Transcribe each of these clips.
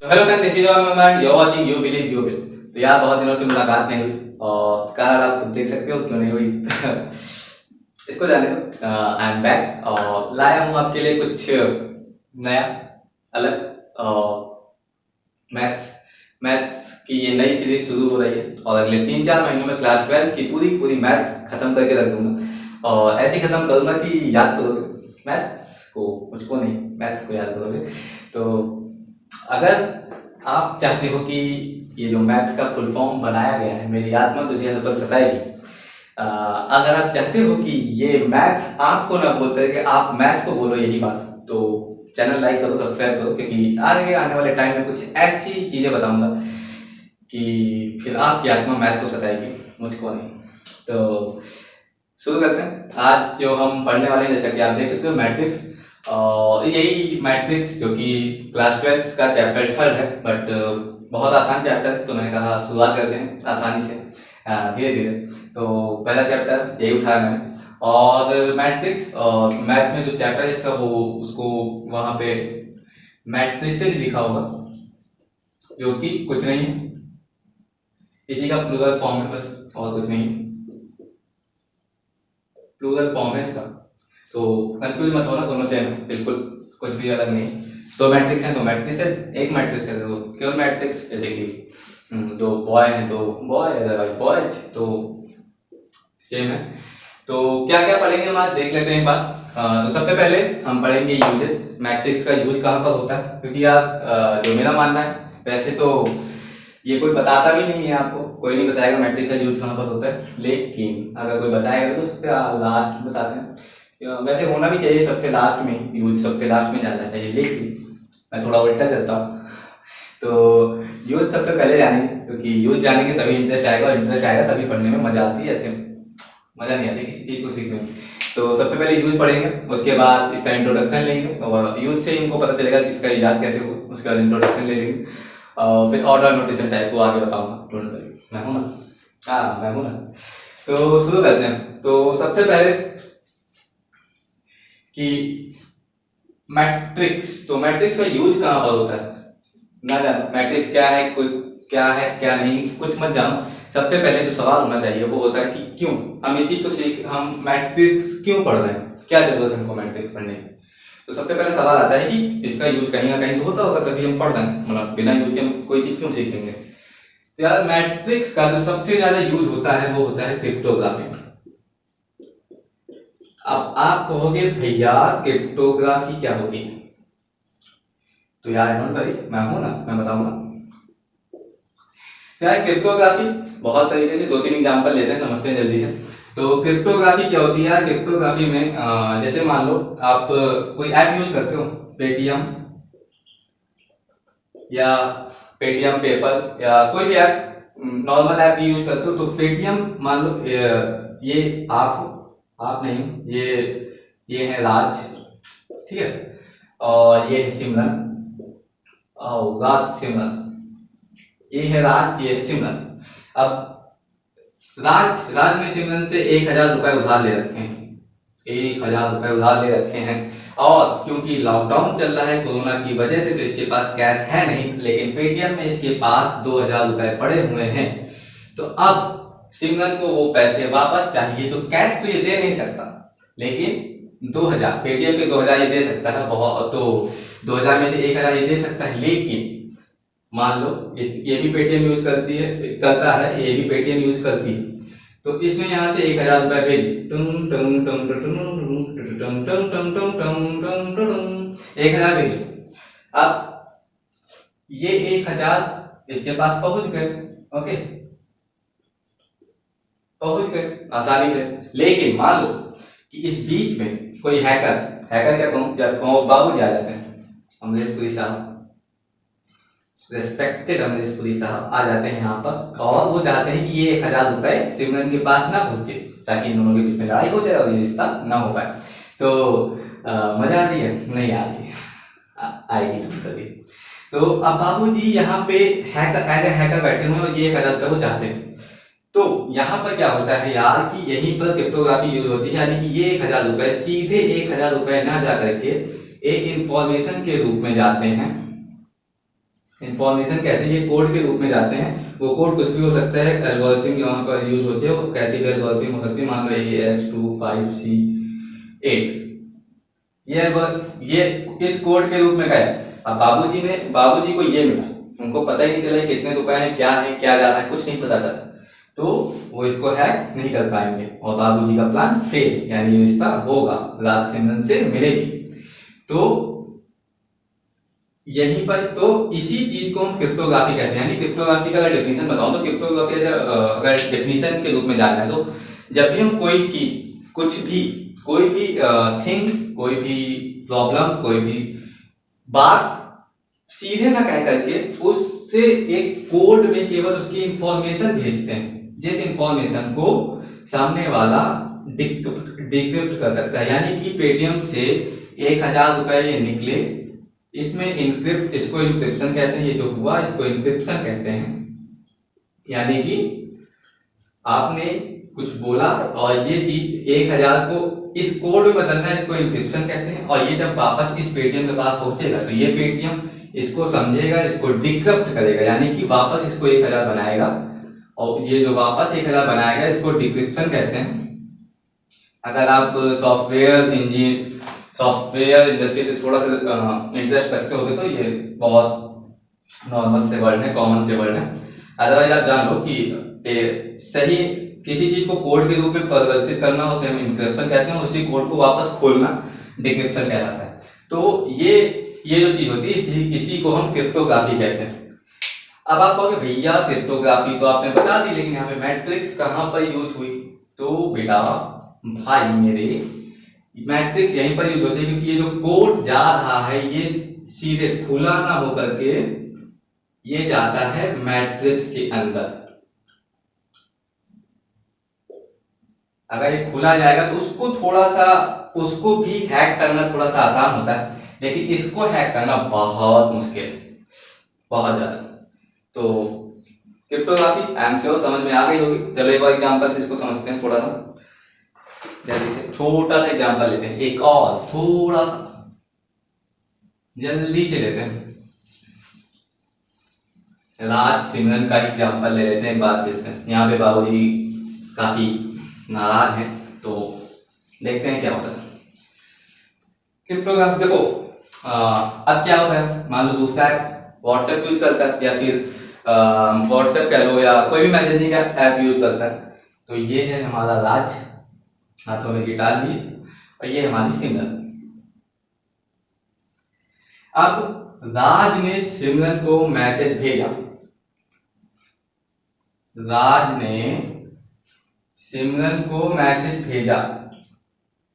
Hello friend, this is your man, you watching you believe you will. तो यार बहुत दिनों से मुलाकात नहीं हुई और कारण आप खुद देख सकते हो क्यों नहीं हुई। इसको जाने दो। आई एम बैक और लाया हूँ आपके लिए कुछ नया, अलग मैथ्स मैथ्स की ये नई सीरीज शुरू हो रही है और अगले 3-4 महीनों में क्लास 12 की पूरी पूरी मैथ खत्म करके रख दूंगा और ऐसी खत्म करूंगा कि याद करोगे मैथ्स को, मुझको नहीं मैथ्स को याद करोगे। तो अगर आप चाहते हो कि ये जो मैथ्स का फुल फॉर्म बनाया गया है, मेरी आत्मा तुझे हर पल सताएगी, अगर आप चाहते हो कि ये मैथ आपको ना बोलते कि आप मैथ को बोलो यही बात, तो चैनल लाइक करो, सब्सक्राइब करो, क्योंकि आगे आने वाले टाइम में कुछ ऐसी चीज़ें बताऊंगा कि फिर आपकी आत्मा मैथ को सताएगी, मुझको नहीं। तो शुरू करते हैं। आज जो हम पढ़ने वाले हैं, जैसा कि आप देख सकते हो, मैट्रिक्स। और यही मैट्रिक्स जो कि क्लास 12 का चैप्टर 3 है, बट बहुत आसान चैप्टर है, तो मैंने कहा शुरुआत करते हैं आसानी से, धीरे धीरे। तो पहला चैप्टर यही उठाया मैंने, और मैट्रिक्स और मैथ में जो चैप्टर है इसका, वो उसको वहाँ पे मैट्रिसेस लिखा होगा, जो कि कुछ नहीं है, इसी का प्लूरल फॉर्म है बस, और कुछ नहीं है, प्लूरल फॉर्म है इसका। तो कंफ्यूज मत होना, दोनों सेम है बिल्कुल, कुछ भी अलग नहीं। दो मैट्रिक्स हैं तो मैट्रिक्स है, एक मैट्रिक्स है तो केवल मैट्रिक्स, जैसे कि दो बॉय हैं तो बॉय, अदरवाइज बॉयज, तो सेम है। तो क्या क्या पढ़ेंगे हम आज देख लेते हैं एक बार। तो सबसे पहले हम पढ़ेंगे यूजेस, मैट्रिक्स का यूज कहाँ पर होता है, क्योंकि यार जो मेरा मानना है, वैसे तो ये कोई बताता भी नहीं है, आपको कोई नहीं बताएगा मैट्रिक्स का यूज कहाँ पर होता है, लेकिन अगर कोई बताएगा तो सबसे लास्ट में बताते हैं। वैसे होना भी चाहिए सबसे लास्ट में, यूज सबसे लास्ट में जाना चाहिए, लेकिन मैं थोड़ा उल्टा चलता हूँ। तो यूज सबसे पहले जानेंगे, क्योंकि यूज जानेंगे तभी इंटरेस्ट आएगा, और इंटरेस्ट आएगा तभी पढ़ने में मजा आती है, ऐसे मजा नहीं आती किसी चीज को सीखने में। तो सबसे पहले यूज पढ़ेंगे, उसके बाद इसका इंट्रोडक्शन लेंगे, और यूज से इनको पता चलेगा कि इसका इजाद कैसे हुआ, उसका इंट्रोडक्शन ले लेंगे, और फिर ऑर्डर नोटेशन टाइप वो आगे बताऊंगा। डोंट वरी, मैं हूं ना, हाँ मैं हूं ना। तो शुरू करते हैं। तो सबसे पहले कि मैट्रिक्स, तो मैट्रिक्स का यूज कहाँ पर होता है ना जानो, मैट्रिक्स क्या है, कोई क्या है क्या नहीं, कुछ मत जानो। सबसे पहले जो सवाल होना चाहिए वो होता है कि क्यों हम इसी को सीख, हम मैट्रिक्स क्यों पढ़ रहे हैं, क्या जरूरत है हमको मैट्रिक्स पढ़ने की। तो सबसे पहले सवाल आता है कि इसका यूज कहीं ना कहीं तो होता होगा, तभी हम पढ़ रहे हैं, मतलब बिना यूज के हम कोई चीज क्यों सीखेंगे। तो यार मैट्रिक्स का जो सबसे ज्यादा यूज होता है वो होता है क्रिप्टोग्राफी। अब आप कहोगे भैया क्रिप्टोग्राफी क्या होती है, तो यार डोंट वरी, मैं हूं ना, मैं बताऊंगा। यार क्रिप्टोग्राफी बहुत तरीके से, 2-3 एग्जांपल लेते हैं, समझते हैं जल्दी से। तो क्रिप्टोग्राफी क्या होती है यार, क्रिप्टोग्राफी में जैसे मान लो आप कोई ऐप यूज करते हो, पेटीएम या पेटीएम पेपर या कोई भी ऐप, नॉर्मल ऐप यूज करते हो। तो पेटीएम मान लो ये आप नहीं, ये है राज, ठीक है, और ये है सिमरन, और राज सिमरन, ये है राज, ये है सिमरन। अब राज ने सिमरन से 1000 रुपए उधार ले रखे हैं, 1000 रुपए उधार ले रखे हैं, और क्योंकि लॉकडाउन चल रहा है कोरोना की वजह से, तो इसके पास कैश है नहीं, लेकिन पेटीएम में इसके पास 2000 रुपए पड़े हुए हैं। तो अब सिमरन को वो पैसे वापस चाहिए, तो कैश तो ये दे नहीं सकता, लेकिन 2000 पेटीएम के 2000 ये दे सकता है, बहुत तो 2000 में से 1000 ये दे सकता है, लेकिन मान लो ये भी पेटीएम यूज करती है, करता है, ये भी पेटीएम यूज करती है, तो इसने यहाँ से 1000 रुपए भेजे, 1000 भेजे। अब ये 1000 इसके पास पहुंच गए, ओके, पहुंच गए आसानी से, लेकिन मान लो कि इस बीच में कोई हैकर क्या कहूँ, या बाबू जी आ जाते हैं, अमरीश पुरी साहब, रेस्पेक्टेड अमरीश पुरी साहब आ जाते हैं यहाँ पर, और वो चाहते हैं कि ये 1000 रुपए सिमरन के पास ना पहुंचे, ताकि इन दोनों के बीच में लड़ाई हो जाए और ये रिश्ता ना हो पाए। तो मजा आ रही है, नहीं आ रही है, आएगी कभी। तो अब बाबूजी यहाँ पे हैकर, एज ए हैकर बैठे हुए हैं, और ये 1000 रुपए वो चाहते हैं। तो यहाँ पर क्या होता है यार कि यहीं पर क्रिप्टोग्राफी यूज होती है, यानी कि ये 1000 रुपए सीधे 1000 रुपए ना जा करके एक इंफॉर्मेशन के रूप में जाते हैं इंफॉर्मेशन कैसे ये कोड के रूप में जाते हैं, वो कोड कुछ भी हो सकता है, एल्गोरिथम यहाँ पर यूज होती है, वो कैसी भी एल्गोरिथम हो सकती है, मान लो ये X25C8, ये इस कोड के रूप में गया। अब बाबूजी को ये मिला, उनको पता ही नहीं चला कितने रुपए हैं, क्या जा रहा है, कुछ नहीं पता चला, तो वो इसको हैक नहीं कर पाएंगे और बाबूजी का प्लान फेल, यानी ये रिश्ता होगा, राज सिमरन से मिलेगी। तो यहीं पर तो इसी चीज को हम क्रिप्टोग्राफी कहते हैं। यानी क्रिप्टोग्राफी का अगर डेफिनेशन बताऊं तो क्रिप्टोग्राफी अगर डेफिनेशन के रूप में जानना है तो जब भी हम कोई चीज, कोई भी थिंग, कोई भी प्रॉब्लम, कोई भी बात सीधे ना कह करके उससे एक कोड में केवल उसकी इंफॉर्मेशन भेजते हैं, जिस इंफॉर्मेशन को सामने वाला डिक्रिप्ट कर सकता है। यानी कि पेटीएम से 1000 रुपए निकले, इसमें इनक्रिप्ट, इसको इंक्रिप्शन कहते हैं, ये जो हुआ इसको इंक्रिप्शन कहते हैं। यानी कि आपने कुछ बोला और ये चीज 1000 को इस कोड में बदलना है, इसको इंक्रिप्शन कहते हैं। और ये जब वापस इस पेटीएम के पास पहुंचेगा तो ये पेटीएम इसको समझेगा, इसको डिक्रिप्ट करेगा, यानी कि वापस इसको 1000 बनाएगा, और ये जो वापस 1000 बनाएगा इसको डिक्रिप्शन कहते हैं। अगर आप सॉफ्टवेयर इंडस्ट्री से थोड़ा सा इंटरेस्ट रखते होगे तो ये बहुत नॉर्मल से वर्ड है, कॉमन से वर्ड है। अदरवाइज आप जान लो कि सही किसी चीज को कोड के रूप में परिवर्तित करना उसे हम इंक्रिप्शन कहते हैं, उसी कोड को वापस खोलना डिक्रिप्शन कहलाता है। तो ये जो चीज होती है इसी को हम क्रिप्टोग्राफी कहते हैं। अब आप कहोगे भैया क्रिप्टोग्राफी तो आपने बता दी, लेकिन यहाँ पे मैट्रिक्स कहाँ पर यूज हुई? तो बेटा भाई मेरे, मैट्रिक्स यहीं पर यूज होती है क्योंकि ये जो कोड जा रहा है ये सीधे खुला ना होकर के ये जाता है मैट्रिक्स के अंदर। अगर ये खुला जाएगा तो उसको भी हैक करना थोड़ा सा आसान होता है, लेकिन इसको हैक करना बहुत मुश्किल, बहुत ज्यादा। तो क्रिप्टोग्राफी आई एम श्योर समझ में आ गई होगी। चलो एक और एग्जांपल से इसको समझते हैं थोड़ा सा, जल्दी से छोटा सा एग्जांपल लेते हैं, एक और थोड़ा सा जल्दी से लेते हैं। राज सिमरन का एग्जांपल ले लेते हैं एक बार फिर से। यहाँ पे बाबूजी काफी नाराज हैं, तो देखते हैं क्या होता है। क्रिप्टोग्राफी देखो अब क्या होता है, मान लो दूसरा ऐप व्हाट्सएप यूज करता है, या फिर व्हाट्सएप कह लो, या कोई भी मैसेजिंग ऐप यूज करता है। तो ये है हमारा राज, हाथों में गिटार लिए, और ये हमारी सिमरन। अब राज ने सिमरन को मैसेज भेजा, राज ने सिमरन को मैसेज भेजा,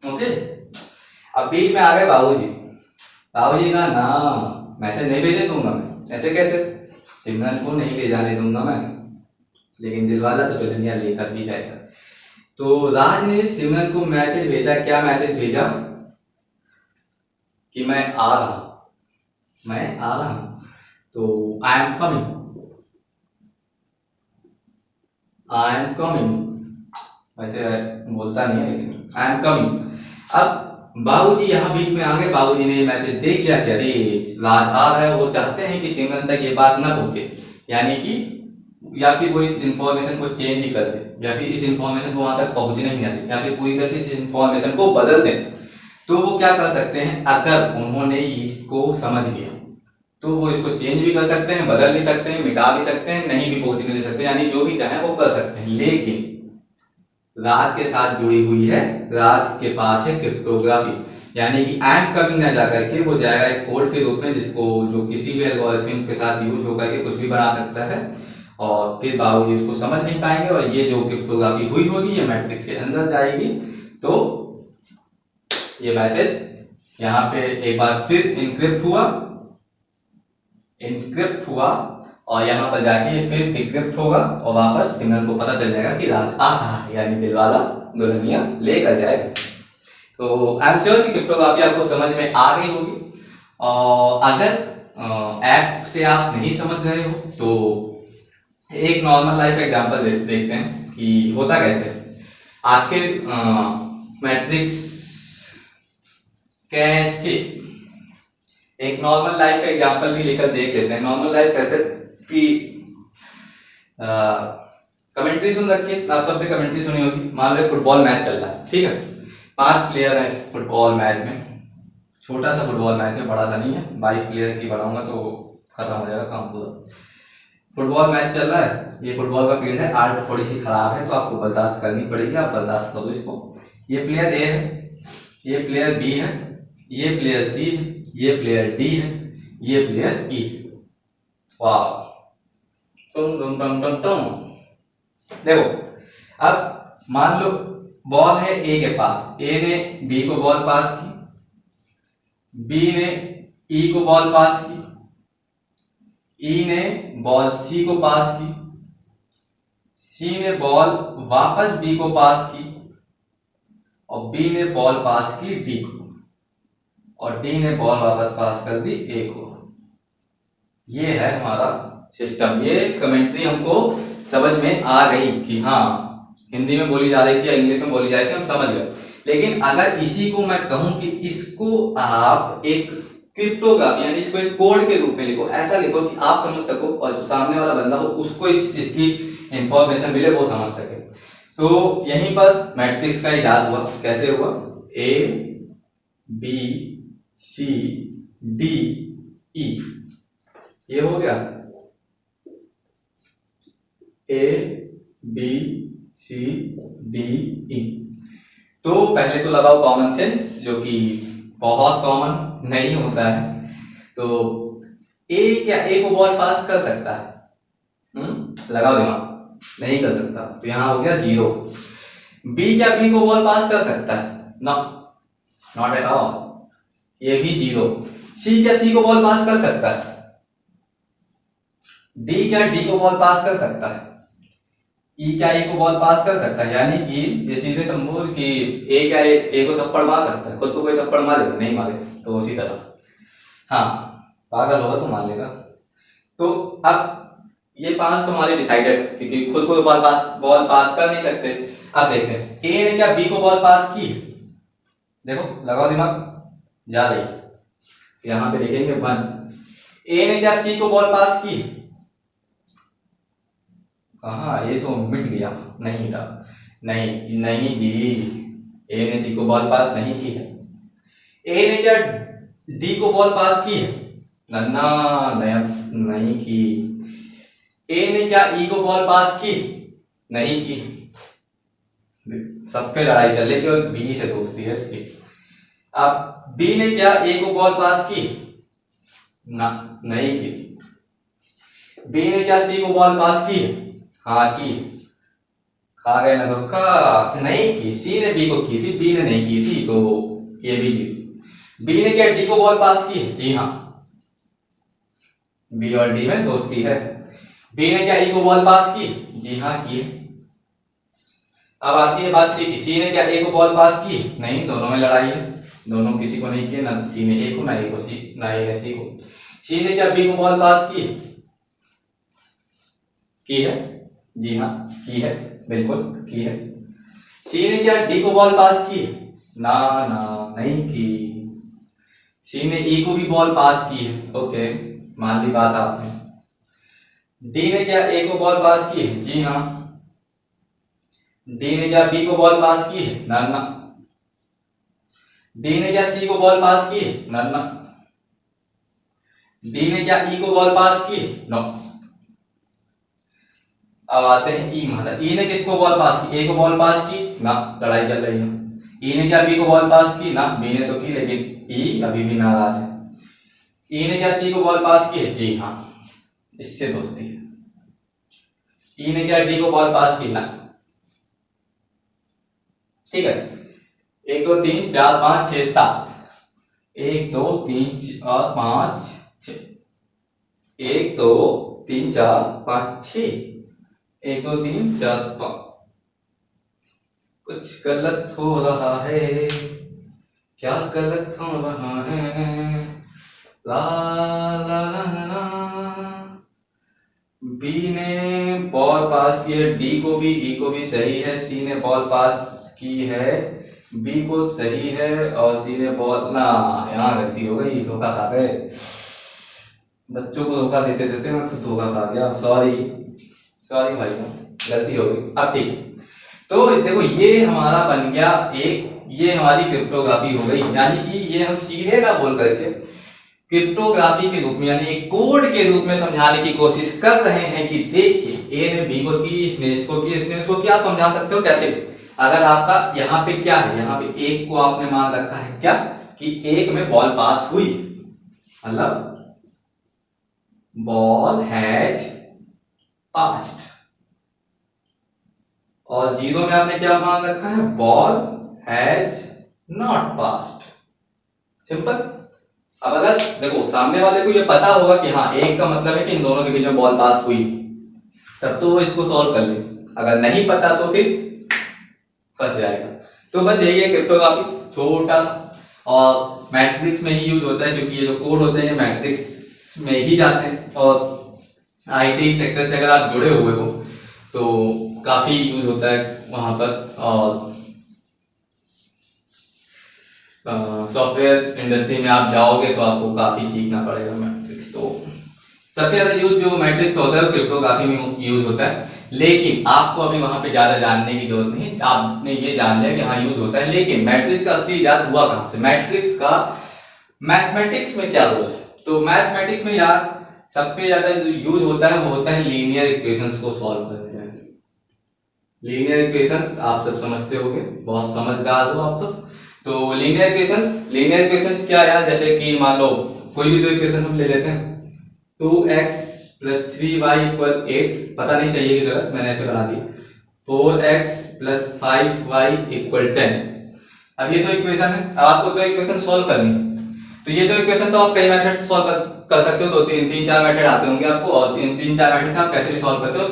ओके। अब बीच में आ गए बाबूजी, बाबूजी का ना मैसेज नहीं भेजने दूंगा मैं, ऐसे कैसे, सिमरन को नहीं ले जाने दूंगा मैं, लेकिन दिलवाला तो दुल्हनिया लेकर भी जाएगा। तो राज ने सिमरन को मैसेज भेजा, क्या मैसेज भेजा कि मैं आ रहा हूं, तो आई एम कमिंग, वैसे बोलता नहीं है लेकिन आई एम कमिंग। अब बाबूजी यहाँ बीच में आ गए, बाबूजी ने मैसेज देख लिया कि अरे राज आ रहा है, वो चाहते हैं कि सिमरन तक ये बात ना पहुंचे, यानी कि या फिर वो इस इंफॉर्मेशन को चेंज ही कर दे, या फिर इस इंफॉर्मेशन को वहां तक पहुंचने ही ना दे, या फिर पूरी तरह से इस इंफॉर्मेशन को बदल दे। तो वो क्या कर सकते हैं, अगर उन्होंने इसको समझ लिया तो वो इसको चेंज भी कर सकते हैं, बदल भी सकते हैं, मिटा भी सकते हैं, नहीं भी पहुंचने दे सकते हैं, यानी जो भी चाहे वो कर सकते हैं। लेकिन राज के साथ जुड़ी हुई है, राज के पास है क्रिप्टोग्राफी, यानी कि आई एम कमिंग ना जाकर के वो जाएगा एक कोड के रूप में, जिसको जो किसी भी एल्गोरिथम के साथ यूज होकर के कुछ भी बना सकता है, और फिर बाबूजी इसको समझ नहीं पाएंगे, और ये जो क्रिप्टोग्राफी हुई होगी ये मैट्रिक्स के अंदर जाएगी। तो ये मैसेज यहाँ पे एक बार फिर इनक्रिप्ट हुआ, और यहाँ पर जाके फिर डिक्रिप्ट होगा, और वापस सिमरन को पता चल जाएगा कि राज आ रहा है, यानी दिलवाला दुल्हनिया लेकर जाएगा। तो आई एम श्योर कि क्रिप्टोग्राफी आपको समझ में आ गई होगी। और अगर ऐप से आप नहीं समझ रहे हो तो एक नॉर्मल लाइफ एग्जांपल देखते हैं कि होता कैसे, आखिर मैट्रिक्स कैसे एक नॉर्मल लाइफ का एग्जांपल भी लेकर देख लेते हैं। नॉर्मल लाइफ कैसे कि कमेंट्री सुन रखी है, आप सबने कमेंट्री सुनी होगी। मान लो फुटबॉल मैच चल रहा है, ठीक है, 5 प्लेयर हैं इस फुटबॉल मैच में, छोटा सा फुटबॉल मैच है, बड़ा सा नहीं है, 22 प्लेयर की बनाऊंगा तो खत्म हो जाएगा काम पूरा। फुटबॉल मैच चल रहा है, ये फुटबॉल का फील्ड है, आर्ट थोड़ी सी खराब है तो आपको बर्दाश्त करनी पड़ेगी, आप बर्दाश्त करो इसको। ये प्लेयर ए है, ये प्लेयर बी है, ये प्लेयर सी है, ये प्लेयर डी है, ये प्लेयर ई है। वाह, टुम टुम टुम टुम टुम। देखो, अब मान लो बॉल है ए के पास, ए ने बी को बॉल पास की, बी ने ई को बॉल पास की, ई ने बॉल सी को पास की, सी ने बॉल वापस बी को पास की, और बी ने बॉल पास की डी को, और डी ने बॉल वापस पास कर दी ए को। ये है हमारा सिस्टम। ये कमेंट्री हमको समझ में आ गई कि हाँ हिंदी में बोली जा रही थी या इंग्लिश में बोली जा रही थी, हम समझ गए। लेकिन अगर इसी को मैं कहूं कि इसको आप एक क्रिप्टोग्राफी यानी इसको एक कोड के रूप में लिखो, ऐसा लिखो कि आप समझ सको और जो सामने वाला बंदा हो उसको इसकी इंफॉर्मेशन मिले, वो समझ सके। तो यहीं पर मैट्रिक्स का इजाद हुआ। कैसे हुआ? A B C D E, ये हो गया A B C D E. तो पहले तो लगाओ कॉमन सेंस, जो कि बहुत कॉमन नहीं होता है। तो ए क्या ए को बॉल पास कर सकता है? लगाओ दिमाग, नहीं कर सकता, तो यहां हो गया 0। बी क्या बी को बॉल पास कर सकता है? नो, नॉट एट ऑल, ये भी 0। सी क्या सी को बॉल पास कर सकता है? डी क्या डी को बॉल पास कर सकता है? ई क्या ए को बॉल पास कर सकता है? यानी कि ये सीधे समझो कि ए क्या ए को थप्पड़ मार सकता है? खुद को कोई थप्पड़ मारेगा? नहीं मारे। तो उसी तरह हाँ, पागल होगा तो मान लेगा। तो अब ये 5 तुम्हारे डिसाइडेड, क्योंकि खुद को बॉल पास कर नहीं सकते। अब देखते हैं ए ने क्या बी को बॉल पास की? देखो, लगाओ दिमाग, जा रही, यहां पे लिखेंगे 1। ए ने क्या सी को बॉल पास की? कहा, ये तो मिट गया, नहीं था, नहीं नहीं जी, ए ने सी को बॉल पास नहीं की है। ए ने क्या डी को बॉल पास की है? नन्ना नहीं की। ए ने क्या ई को बॉल पास की? नहीं की। सब पे लड़ाई चल रही है और बी से दोस्ती है इसकी। अब बी ने क्या ए को बॉल पास की? ना, नहीं की। बी ने क्या सी को बॉल पास की? हाँ की। खा गए ना धोखा, नहीं की। सी ने बी को की थी, बी ने नहीं की थी, तो ये भी जी। बी ने क्या डी को बॉल पास की? जी हाँ, बी और डी में दोस्ती है। बी ने क्या ई को बॉल पास की? जी हाँ की। अब आती है बात सी की। सी ने क्या ए को बॉल पास की? नहीं, दोनों में लड़ाई है, दोनों किसी को नहीं किए, ना सी ने ए को, ना ए को सी, ना ए ने सी को। सी ने क्या बी को बॉल पास की? है, जी हाँ की है, बिल्कुल की है। सी ने क्या डी को बॉल पास की? ना ना, नहीं की। सी ने ई को भी बॉल पास की है, ओके, मान ली बात आपने। डी ने क्या ए को बॉल पास की है? जी हाँ। डी ने क्या बी को बॉल पास की है? ना ना। डी ने क्या सी को बॉल पास की है? ना ना। डी ने क्या ई को बॉल पास की? नो। अब आते हैं ई, मतलब ई ने किसको बॉल पास की? ए को बॉल पास की? ना, लड़ाई चल रही है। ई ने क्या बी को बॉल पास की? ना, बी ने तो की, लेकिन ई अभी भी नाराज है। ई ने क्या सी को बॉल पास की है? जी हाँ, इससे दोस्ती है। ई ने क्या डी को बॉल पास की? ना। ठीक है, 1 2 3 4 5 6 7, 1 2 3 4 5 6, 1 2 3 4 5 6, 1 2 3 4 5। कुछ गलत हो रहा है, क्या गलत हो रहा है? ला ला ला ला। बी ने बॉल पास की है, डी को भी, ई को भी, सही है। सी ने बॉल पास की है, बी को सही है और सी ने बॉल ना, यहाँ गलती हो गई, धोखा खा गए। बच्चों को धोखा देते देते मैं खुद धोखा खा गया, सॉरी सॉरी भाई, गलती हो गई। अब ठीक है, तो देखो ये हमारा बन गया एक, ये हमारी क्रिप्टोग्राफी हो गई, यानी कि ये हम सीधे ना बोल करके क्रिप्टोग्राफी के रूप में यानी एक कोड के रूप में समझाने की कोशिश कर रहे हैं कि देखिए ए ने बी को की, इसने इसको की, इसने इसको किया। आप समझा सकते हो कैसे? अगर आपका यहाँ पे क्या है, यहाँ पे एक को आपने मान रखा है क्या कि एक में बॉल पास हुई, मतलब बॉल हैज पास्ड, और जीरो में आपने क्या मान रखा है, ball has not passed. Simple. अब अगर देखो सामने वाले को ये पता होगा कि हाँ एक का मतलब है कि इन दोनों के बीच में बॉल पास हुई, तब तो वो इसको सॉल्व कर ले। अगर नहीं पता तो फिर फंस जाएगा। तो बस यही है क्रिप्टोग्राफी, छोटा सा, और मैट्रिक्स में ही यूज होता है क्योंकि ये जो कोड होते हैं मैट्रिक्स में ही जाते हैं। और आईटी सेक्टर से अगर आप जुड़े हुए हो तो काफी यूज होता है वहां पर, और सॉफ्टवेयर इंडस्ट्री में आप जाओगे तो आपको काफी सीखना पड़ेगा मैट्रिक्स। तो सबसे ज्यादा यूज जो मैट्रिक्स होता है वो क्रिप्टोग्राफी में यूज होता है, लेकिन आपको अभी वहां पे ज्यादा जानने की जरूरत नहीं, आपने ये जान लिया कि हाँ यूज होता है। लेकिन मैट्रिक्स का असली इजाद हुआ कहां से, मैट्रिक्स का मैथमेटिक्स में क्या रोल है? तो मैथमेटिक्स में यार सबसे ज्यादा जो यूज होता है वो होता है लीनियर इक्वेशंस को सॉल्व करने में। लीनियर इक्वेशंस आप सब समझते होंगे, बहुत समझदार हो आप सब। तो लीनियर इक्वेशंस क्या यार, जैसे कि मान लो कोई भी दो इक्वेशन हम ले लेते हैं, 2x प्लस 3y इक्वल 8, पता नहीं सही है कि गलत, मैंने ऐसे बना दी। 4x plus 5y equal 10। अब ये दो इक्वेशन है, अब आपको दो इक्वेशन सॉल्व करनी है। तो ये दो इक्वेशन तो आप कई मेथड से सॉल्व कर सकते हो, दो तीन चार मेथड आते होंगे आपको, और तीन चार मेथड से आप कैसे भी सॉल्व करते हो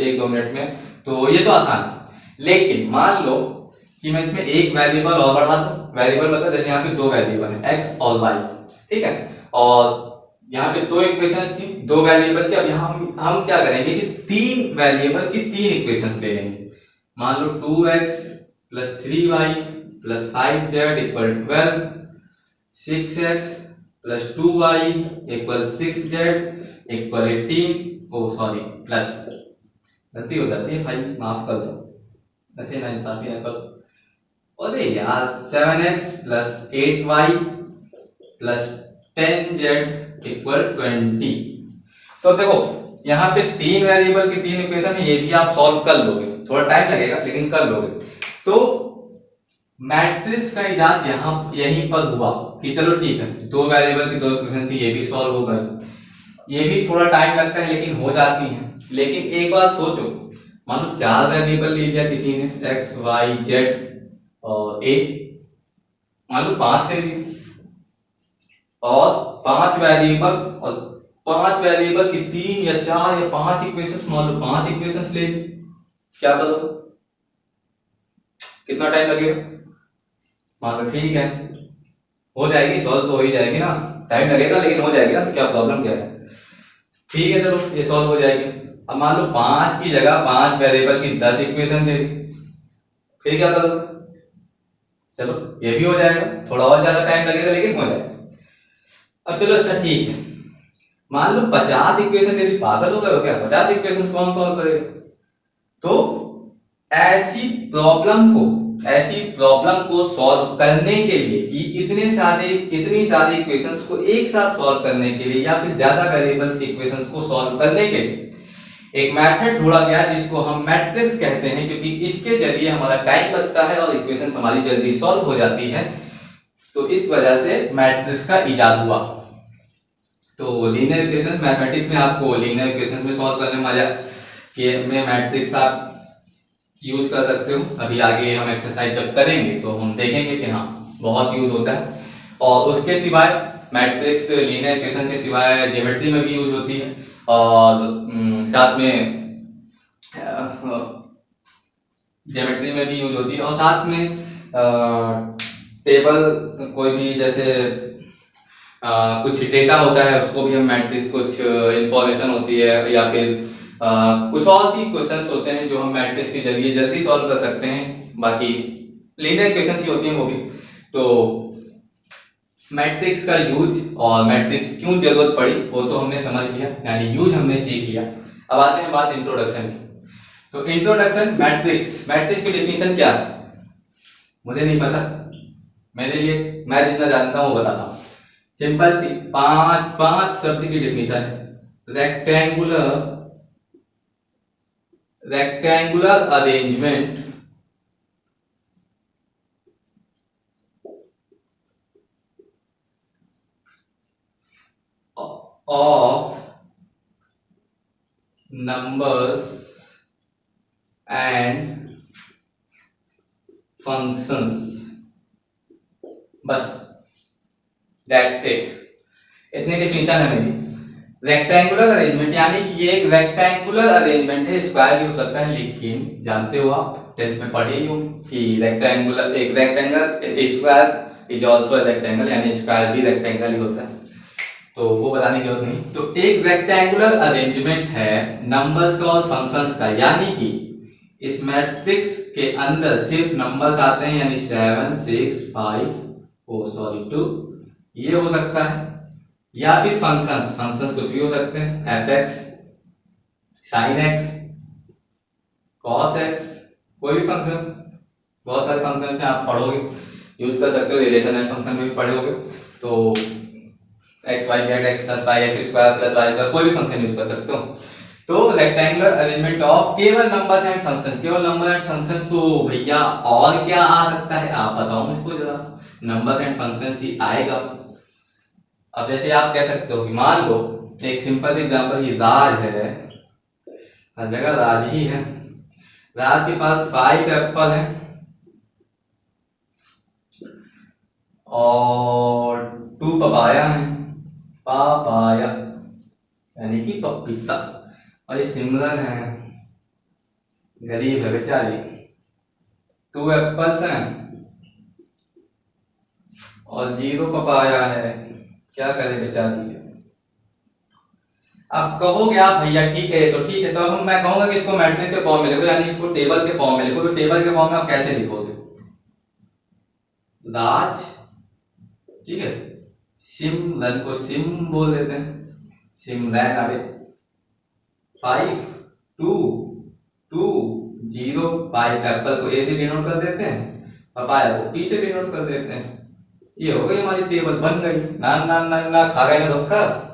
1-2 मिनट में, तो ये तो आसान है। लेकिन मान लो कि मैं इसमें एक वेरिएबल और बढ़ा दूं, वेरिएबल मतलब जैसे यहाँ पे दो वेरिएबल है x और y, ठीक है, और यहाँ पे दो इक्वेशंस थी दो वेरिएबल की। अब यहाँ हम क्या करेंगे कि तीन वेरिएबल की तीन इक्वेशंस ले लेंगे। मान लो 2x plus 3y plus 5z equal 12, 6x plus 2y equal 6z equal 18, ओ सॉरी प्लस, गलती हो जाती है भाई, माफ कर दो, ऐसे ना इंसाफी ना करो। अरे यार 7x plus 8y plus 10z equal 20। तो देखो यहाँ पे तीन वेरिएबल की तीन इक्वेशन है, ये भी आप सॉल्व कर लोगे, थोड़ा टाइम लगेगा लेकिन कर लोगे। तो मैट्रिक्स का इजाद यहाँ यहीं पर हुआ कि चलो ठीक है, दो वेरिएबल की दो इक्वेशन थी, ये भी सॉल्व हो गई। ये भी थोड़ा टाइम लगता है लेकिन हो जाती है। लेकिन एक बार सोचो, मान लो चार वेरिएबल ले लिया किसी ने, x y z और a, मान लो 5 ले लिए, और 5 वेरिएबल और 5 वेरिएबल की 3 या 4 या 5 इक्वेशंस, मान लो 5 इक्वेशंस ले ली, क्या करोगे? कितना टाइम लगेगा? मान लो ठीक है, हो जाएगी, सॉल्व तो हो ही जाएगी ना, टाइम लगेगा लेकिन हो जाएगी ना, तो क्या प्रॉब्लम क्या है? ठीक है चलो ये सॉल्व हो जाएगी। अब मान लो 5 की जगह 5 वेरिएबल की 10 इक्वेशन दे दी, फिर क्या करोगे? चलो ये भी हो जाएगा, थोड़ा और ज्यादा टाइम लगेगा लेकिन हो जाएगा। अब चलो अच्छा ठीक है, मान लो 50 इक्वेशन दे दी, पागल हो गए हो क्या? 50 इक्वेशन कौन सॉल्व करेगा? तो ऐसी प्रॉब्लम को सॉल्व करने के लिए कि इतनी सारी इक्वेशंस को एक साथ सॉल्व करने के लिए या फिर ज्यादा वेरिएबल्स की इक्वेशंस को सॉल्व करने के लिए एक मेथड ढूंढा गया जिसको हम मैट्रिक्स कहते हैं, क्योंकि इसके जरिए हमारा टाइम बचता है और इक्वेशंस हमारी जल्दी सॉल्व हो जाती है। तो इस वजह से मैट्रिक्स का इजाद हुआ। तो लीनियर इक्वेशन मैथमेटिक्स में आपको लीनियर इक्वेशन में सॉल्व करने मजा कि में मैट्रिक्स आप यूज कर सकते हो। अभी आगे हम एक्सरसाइज जब करेंगे तो हम देखेंगे कि हाँ बहुत यूज होता है। और उसके सिवाय मैट्रिक्स लीनियर इक्वेशन के सिवाय ज्योमेट्री में भी यूज होती है, और साथ में ज्योमेट्री में भी यूज होती है, और साथ में टेबल कोई भी जैसे कुछ डेटा होता है उसको भी हम मैट्रिक्स, कुछ इंफॉर्मेशन होती है या फिर कुछ और भी क्वेश्चंस होते हैं जो हम मैट्रिक्स के जरिए जल्दी सॉल्व कर सकते हैं। बाकी लीनियर इक्वेशंस ही होती हैं वो भी। तो मैट्रिक्स का यूज और मैट्रिक्स क्यों जरूरत पड़ी वो तो हमने समझ लिया, यानी यूज हमने सीख लिया। अब आते हैं बात इंट्रोडक्शन की। तो इंट्रोडक्शन मैट्रिक्स, मैट्रिक्स की डेफिनेशन क्या है मुझे नहीं पता, मेरे लिए मैं जितना जानता हूँ वो बताता हूँ। सिंपल सी पांच शब्द की डेफिनेशन है। Rectangular arrangement of numbers and functions, बस दैट्स इट, इतनी डेफिनेशन है मेरी। रेक्टेंगुलर अरेंजमेंट यानी कि ये एक रेक्टेंगुलर अरेंजमेंट है, स्क्वायर भी हो सकता है, लेकिन जानते हो आप 10th में पढ़े ही हो कि रेक्टेंगुलर एक rectangle square is also rectangle, यानी स्क्वायर भी रेक्टेंगल ही होता है, तो वो बताने की जरूरत नहीं। तो एक रेक्टेंगुलर अरेंजमेंट है नंबर्स का और फंक्शंस का, यानी कि इस मैट्रिक्स के अंदर सिर्फ नंबर्स आते हैं, यानी 7 6 5 2 ये हो सकता है, या फिर फंक्शंस कुछ भी हो सकते हैं, fx sin x cos x, कोई भी फंक्शन, बहुत सारे फंक्शन हैं आप पढ़ोगे यूज कर सकते हो, रिलेशन एंड फंक्शन में भी पढ़े होगे। तो X Y Z X plus Y X square plus Y square कोई भी फंक्शन यूज कर सकते हो। तो रेक्टेंगुलर अरेंजमेंट ऑफ केवल नंबर्स एंड फंक्शंस, केवल नंबर एंड फंक्शंस, तो भैया और क्या आ सकता है आप बताओ मुझको जरा, नंबर्स एंड फंक्शंस ही आएगा। अब जैसे आप कह सकते हो कि मान लो एक सिंपल एग्जांपल की राज है, हर जगह राज ही है, राज के पास 5 एप्पल है और 2 पपाया है, पापाया यानी कि पपीता, और ये सिमरन है गरीब है बेचारी, 2 एप्पल्स हैं और 0 पपाया है, क्या करे बेचारी। अब कहोगे आप भैया ठीक है तो ठीक है, तो अब मैं कहूंगा कि इसको मैट्रिक्स के फॉर्म में लिखो, यानी इसको टेबल के फॉर्म में लिखो। तो टेबल के फॉर्म में आप कैसे लिखोगे, राज, ठीक है, सिमरन को सिम बोल देते हैं, सिमरन, अरे 5 2 2 0 5 एप्पल को ए से डिनोट कर देते हैं, पपाया को पी से डिनोट कर देते हैं, ये हो गई हमारी टेबल, बन गई। ना ना ना ना खा गए ना धोखा।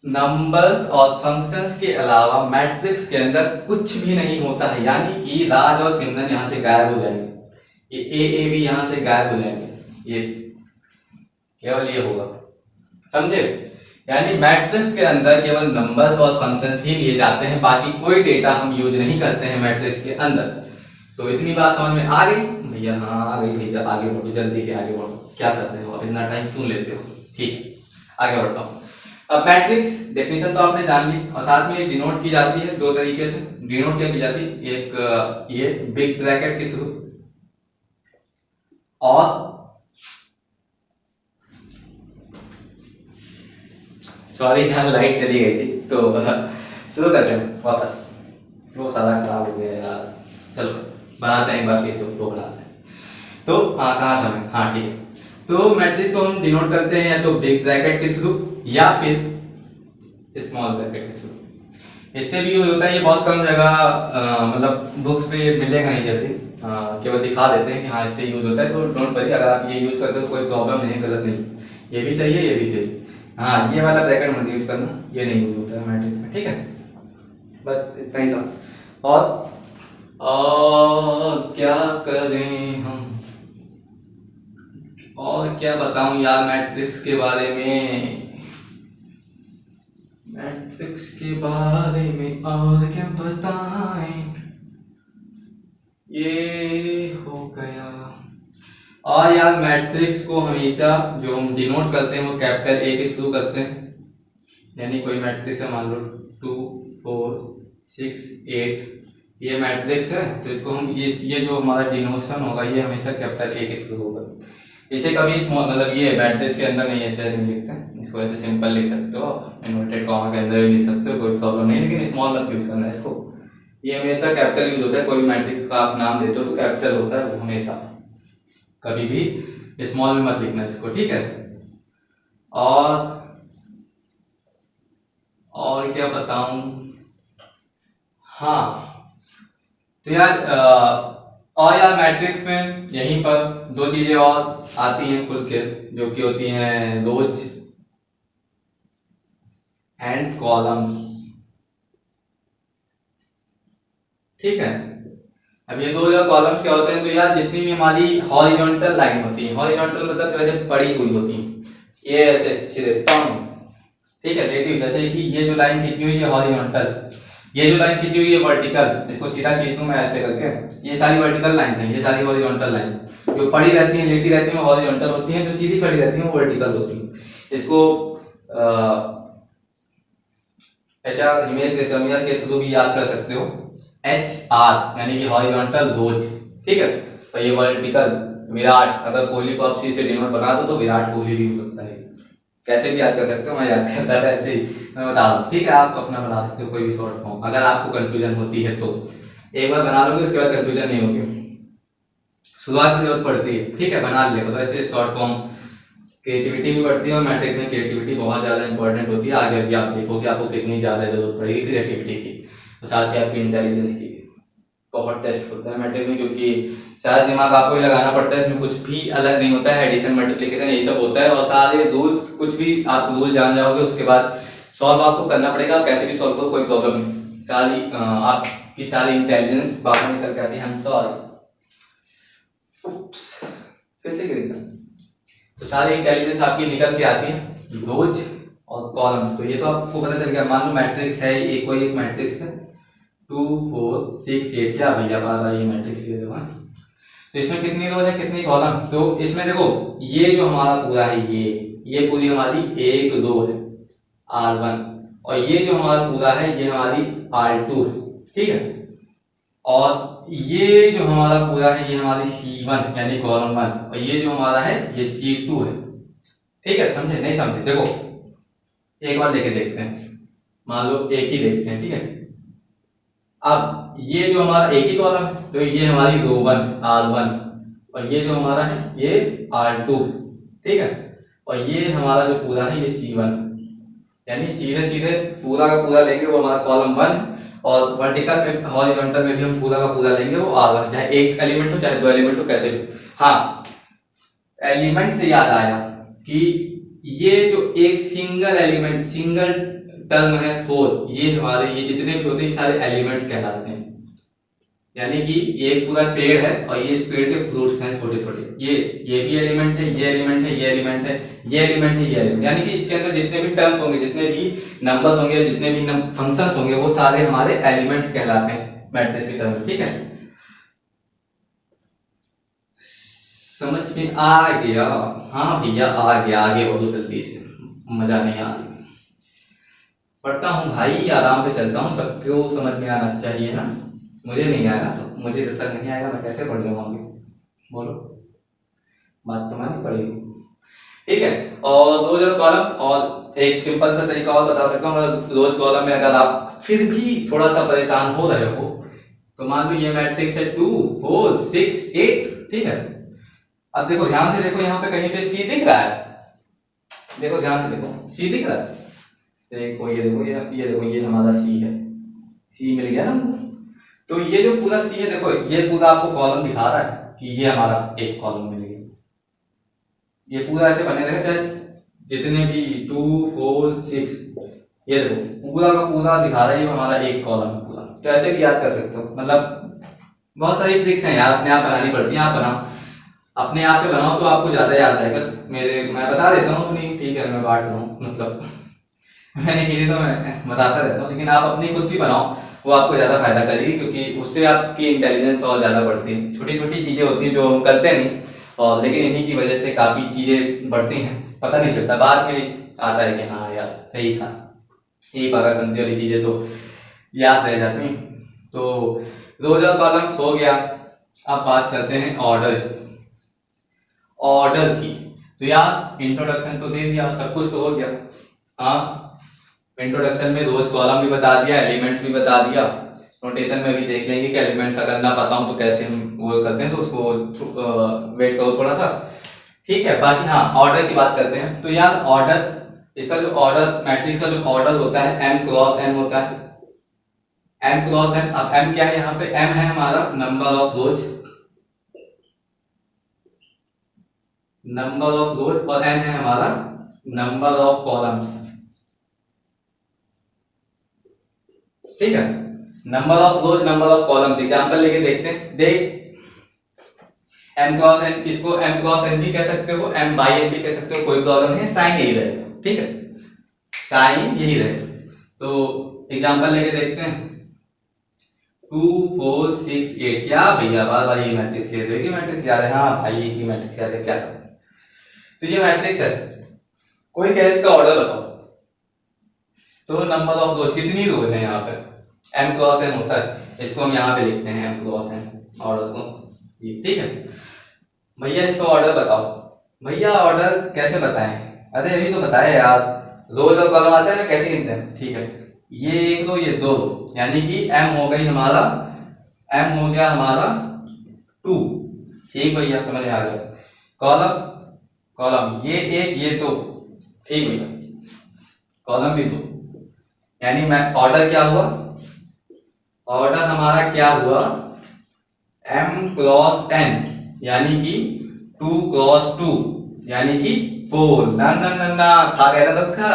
नंबर्स और फंक्शंस के अलावा मैट्रिक्स के अंदर कुछ भी नहीं होता है, यानी कि राज और सिमरन यहां से गायब हो जाएंगे, ये ए भी यहां से गायब हो जाएंगे, ये केवल ये होगा, समझे। यानी मैट्रिक्स के अंदर केवल नंबर्स और फंक्शंस ही लिए जाते हैं, बाकी कोई डेटा हम यूज नहीं करते हैं मैट्रिक्स के अंदर। तो इतनी बात समझ में आ गई भैया? हाँ आ गई भैया, आगे बढ़ो, जल्दी से आगे बढ़ो, क्या करते हो, अब इतना टाइम क्यों लेते हो? ठीक है आगे बढ़ता हूँ। अब मैट्रिक्स डेफिनेशन तो आपने जान ली, और साथ में डिनोट की जाती है दो तरीके से। डिनोट क्या की जाती है, एक ये बिग ब्रैकेट के थ्रू, और सॉरी यहाँ लाइट चली गई थी, तो शुरू करते हैं वापस, फ्लो सारा खराब हो गया यार, चलो बनाते हैं एक बार फिर से फ्लो बनाते हैं। तो हाँ कहाँ था मैं, हाँ ठीक है। तो मैट्रिक्स को हम डिनोट करते हैं या तो बिग ब्रैकेट के थ्रू या फिर स्मॉल ब्रैकेट के थ्रू। इससे भी यूज होता है, ये बहुत कम जगह मतलब बुक्स पे मिलेगा नहीं जल्दी, केवल दिखा देते हैं कि हाँ इससे यूज होता है, तो डोंट वरी, अगर आप ये यूज करते हो तो कोई प्रॉब्लम नहीं, गलत नहीं, ये भी सही है ये भी सही। हाँ ये वाला ब्रैकेट मत यूज करना, ये नहीं यूज होता है मैट्रिक्स में, ठीक है, बस इतना ही था। और क्या करें हम, और क्या बताऊं यार मैट्रिक्स के बारे में, मैट्रिक्स के बारे में और क्या बताएं, ये हो गया। और यार मैट्रिक्स को हमेशा जो हम डिनोट करते हैं वो कैपिटल ए के थ्रू करते हैं, यानी कोई मैट्रिक्स है मान लो 2 4 6 8, ये मैट्रिक्स है, तो इसको हम ये जो हमारा डिनोशन होगा ये हमेशा कैपिटल ए के थ्रू होगा। इसे कभी स्मॉल मतलब ये मैट्रिक्स के अंदर नहीं ऐसे नहीं लिखते हैं, इसको ऐसे सिंपल लिख सकते हो आप, इन्वर्टेड कॉमा के अंदर भी लिख सकते हो, कोई प्रॉब्लम नहीं, लेकिन स्मॉल मत यूज करना इसको, ये हमेशा कैपिटल यूज होता है, कोई भी मैट्रिक्स का आप नाम देते हो तो कैपिटल होता है वो हमेशा, कभी भी स्मॉल में मत लिखना इसको, ठीक है। और क्या बताऊं, हाँ तो यार और यार मैट्रिक्स में यहीं पर दो चीजें और आती हैं खुल के, जो कि होती हैं रोज एंड कॉलम्स, ठीक है। अब ये दो कॉलम्स क्या होते हैं, तो यार जितनी भी हमारी हॉरिजॉन्टल लाइन होती है, हॉरिजॉन्टल मतलब जो ऐसे पड़ी हुई होती है, ये ऐसे सीधे टर्म, ठीक है, रेडियो, जैसे कि ये जो लाइन खींची हुई है हॉरिजॉन्टल, ये जो लाइन खींची हुई है वर्टिकल, इसको सीधा खींच दूं मैं ऐसे करके, ये सारी वर्टिकल लाइंस हैं, ये सारी हॉरिजॉन्टल लाइंस जो पड़ी रहती हैं, लेटी रहती हैं, हॉरिजॉन्टल होती हैं, जो सीधी खड़ी रहती हैं वो वर्टिकल होती हैं। इसको एचआर इमेज रेशमिया के थ्रू भी याद कर सकते हो, एच आर यानी कि हॉरिजॉन्टल रोज, ठीक है। तो ये वर्टिकल विराट, अगर कोहली को आप सी से डिनोट बना दो तो विराट कोहली भी हो सकता है, कैसे भी याद कर सकते हो, मैं याद करता था ऐसे ही मैं बता रहा हूँ, ठीक है। आप अपना बना सकते हो कोई भी शॉर्ट फॉर्म, अगर आपको कंफ्यूजन होती है तो एक बार बना लोगे उसके बाद कंफ्यूजन नहीं होगी, शुरुआत में जरूरत पड़ती है, ठीक है, बना लेगा तो ऐसे शॉर्ट फॉर्म, क्रिएटिविटी भी बढ़ती है और मैट्रिक में क्रिएटिविटी बहुत ज़्यादा इंपॉर्टेंट होती है, आगे भी आप देखो कि आपको कितनी ज़्यादा जरूरत पड़ेगी क्रिएटिविटी की, तो साथ ही आपकी इंटेलिजेंस की बहुत टेस्ट होता है मैट्रिक में, क्योंकि सारा दिमाग आपको ही लगाना पड़ता है, इसमें कुछ भी अलग नहीं होता है, एडिशन मल्टीप्लिकेशन यही सब होता है, और सारे रूल्स कुछ भी आप रूल जान जाओगे उसके बाद सॉल्व आपको करना पड़ेगा, आप कैसे भी सॉल्व करो कोई प्रॉब्लम नहीं, सारी आपकी सारी इंटेलिजेंस बाहर निकल के आती है। हम सॉरी फिर से गिरेगा, तो सारी इंटेलिजेंस आपकी निकल के आती है रोज और कॉलम्स, तो ये तो आपको पता चल गया। मान लो मैट्रिक्स है एक, कोई एक मैट्रिक्स है 2 4 6 8, क्या भैया बार ये मैट्रिक्स ले दो, तो इसमें कितनी रोज है कितनी कॉलम, तो इसमें देखो ये जो हमारा पूरा है ये पूरी हमारी 1 2 है R1, और ये जो हमारा पूरा है ये हमारी R2 है, ठीक है, और ये जो हमारा पूरा है ये हमारी C1 यानी कॉलम 1, और ये जो हमारा है ये C2 है, ठीक है। समझे नहीं समझे, देखो एक बार लेके देखते हैं, मान लो एक ही देखते हैं, ठीक है। अब ये जो हमारा एक ही कॉलम है तो ये हमारी रो 1 R1, और ये जो हमारा है ये R2, ठीक है, और ये हमारा जो पूरा है ये C1, यानी सीधे सीधे पूरा का पूरा लेंगे वो हमारा कॉलम 1, और वर्टिकल में हॉरिजॉन्टल में भी हम पूरा का पूरा लेंगे वो R1, चाहे एक एलिमेंट हो चाहे दो एलिमेंट हो, कैसे भी। हाँ, एलिमेंट से याद आया कि ये जो एक सिंगल एलिमेंट सिंगल टर्म है 4, ये हमारे ये जितने भी होते हैं सारे एलिमेंट्स कहलाते हैं, यानी कि ये एक पूरा पेड़ है और ये इस पेड़ के फ्रूट्स हैं छोटे छोटे, ये भी एलिमेंट है, ये एलिमेंट है, ये एलिमेंट है, ये एलिमेंट है, ये एलिमेंट, यानी कि इसके अंदर जितने भी टर्म्स होंगे, जितने भी नंबर्स होंगे, जितने भी फंक्शंस होंगे, वो सारे हमारे एलिमेंट्स कहलाते हैं मैट्रिक्स की टर्म में, ठीक है। समझ में आ गया? हाँ भैया आ गया, आगे बढ़ो जल्दी से, मजा नहीं आ रही, पढ़ता हूँ भाई, आराम से चलता हूँ, सबको समझ में आना चाहिए ना, मुझे नहीं आएगा तो मुझे जब तक नहीं आएगा मैं कैसे पढ़ जाऊंगा आगे, बोलो, बात तो माननी पड़ेगी, ठीक है। और रोज कॉलम, और एक सिंपल सा तरीका और बता सकता हूँ, रोज कॉलम में अगर आप फिर भी थोड़ा सा परेशान हो रहे हो तो मान लो ये मैट्रिक्स है 2 4 6 8, ठीक है। अब देखो ध्यान से देखो, यहाँ पे कहीं पे सी दिख रहा है, देखो ध्यान से देखो सी दिख रहा है, देखो ये देखो ये देखो ये हमारा सी है, सी मिल गया ना, तो ये जो पूरा सी है देखो ये पूरा आपको कॉलम दिखा रहा है कि ये हमारा एक कॉलम मिल गया, ये पूरा ऐसे बने रहेगा, चाहे जितने भी 2 4 6, ये देखो पूरा का पूरा दिखा रहा है ये हमारा एक कॉलम है पूरा, तो ऐसे भी याद कर सकते हो, मतलब बहुत सारी ट्रिक्स हैं यार, अपने आप बनानी पड़ती है, आप बनाओ अपने आप से बनाओ तो आपको ज्यादा याद आएगा, मैं बता देता हूँ अपनी, ठीक है, मैं बांट रहा हूँ, मतलब मैंने की थी तो मैं बताता रहता हूँ, लेकिन आप अपनी खुद की बनाओ, वो आपको ज्यादा फायदा करेगी, क्योंकि उससे आपकी इंटेलिजेंस और ज्यादा बढ़ती है, छोटी छोटी चीजें होती हैं जो हम करते नहीं, और लेकिन इन्हीं की वजह से काफी चीजें बढ़ती हैं, पता नहीं चलता, बाद में आता है कि हाँ यार सही था, यही पागलपंती वाली चीजें तो याद रह जाती हैं। तो रोज और कॉलम्स हो गया, अब बात करते हैं ऑर्डर की, तो यार इंट्रोडक्शन तो दे दिया, सब कुछ तो हो गया, हाँ इंट्रोडक्शन में रोज कॉलम भी बता दिया, एलिमेंट्स भी बता दिया, नोटेशन में भी देख लेंगे कि एलिमेंट्स अगर ना पता हो तो कैसे हम वो करते हैं, तो उसको वेट करो थोड़ा सा, ठीक है। बाकी हाँ, ऑर्डर की बात करते हैं। तो यार ऑर्डर, इसका जो ऑर्डर, मैट्रिक्स का जो ऑर्डर होता है m क्रॉस n होता है, m क्रॉस n। अब m क्या है यहाँ पे, m है हमारा number of rose, number of रोज, और n है हमारा नंबर ऑफ कॉलम्स, ठीक है। Number of rose, number of columns, example लेके देखते हैं। देख m क्रॉस n, इसको m क्रॉस n भी कह सकते हो, m बाई n भी कह सकते हो, कोई प्रॉब्लम नहीं है, साइन यही रहेगा, ठीक है, साइन यही रहेगा। तो एग्जांपल लेके देखते हैं। 2 4 6 8, क्या भैया बार बार ये मैट्रिक्स ले रहे हो, मैट्रिक्स याद है? हाँ भाई एक ही मैट्रिक्स याद है, क्या था? तो ये मैट्रिक्स है, कोई कहे इसका ऑर्डर बताओ, तो नंबर ऑफ रोज, कितनी रोज है यहाँ पे, m क्रॉस n होता है, इसको हम यहाँ पे लिखते हैं m क्रॉस n ऑर्डर को, ठीक है। भैया इसका ऑर्डर बताओ। भैया ऑर्डर कैसे बताएं? अरे अभी तो बताया यार, रोज और कॉलम आते हैं ना, कैसे लिखते हैं, ठीक है। ये एक दो, ये दो, यानी कि m हो गई हमारा, m हो गया हमारा 2, ठीक भैया, समझ में आ गया। कॉलम, कॉलम ये एक, ये दो, ठीक भैया, कॉलम भी दो, यानी मैं ऑर्डर क्या हुआ, ऑर्डर हमारा क्या हुआ, m क्रॉस n, यानी कि 2 क्रॉस 2, यानी कि 4। ना ना ना ना, खा गया ना धक्का,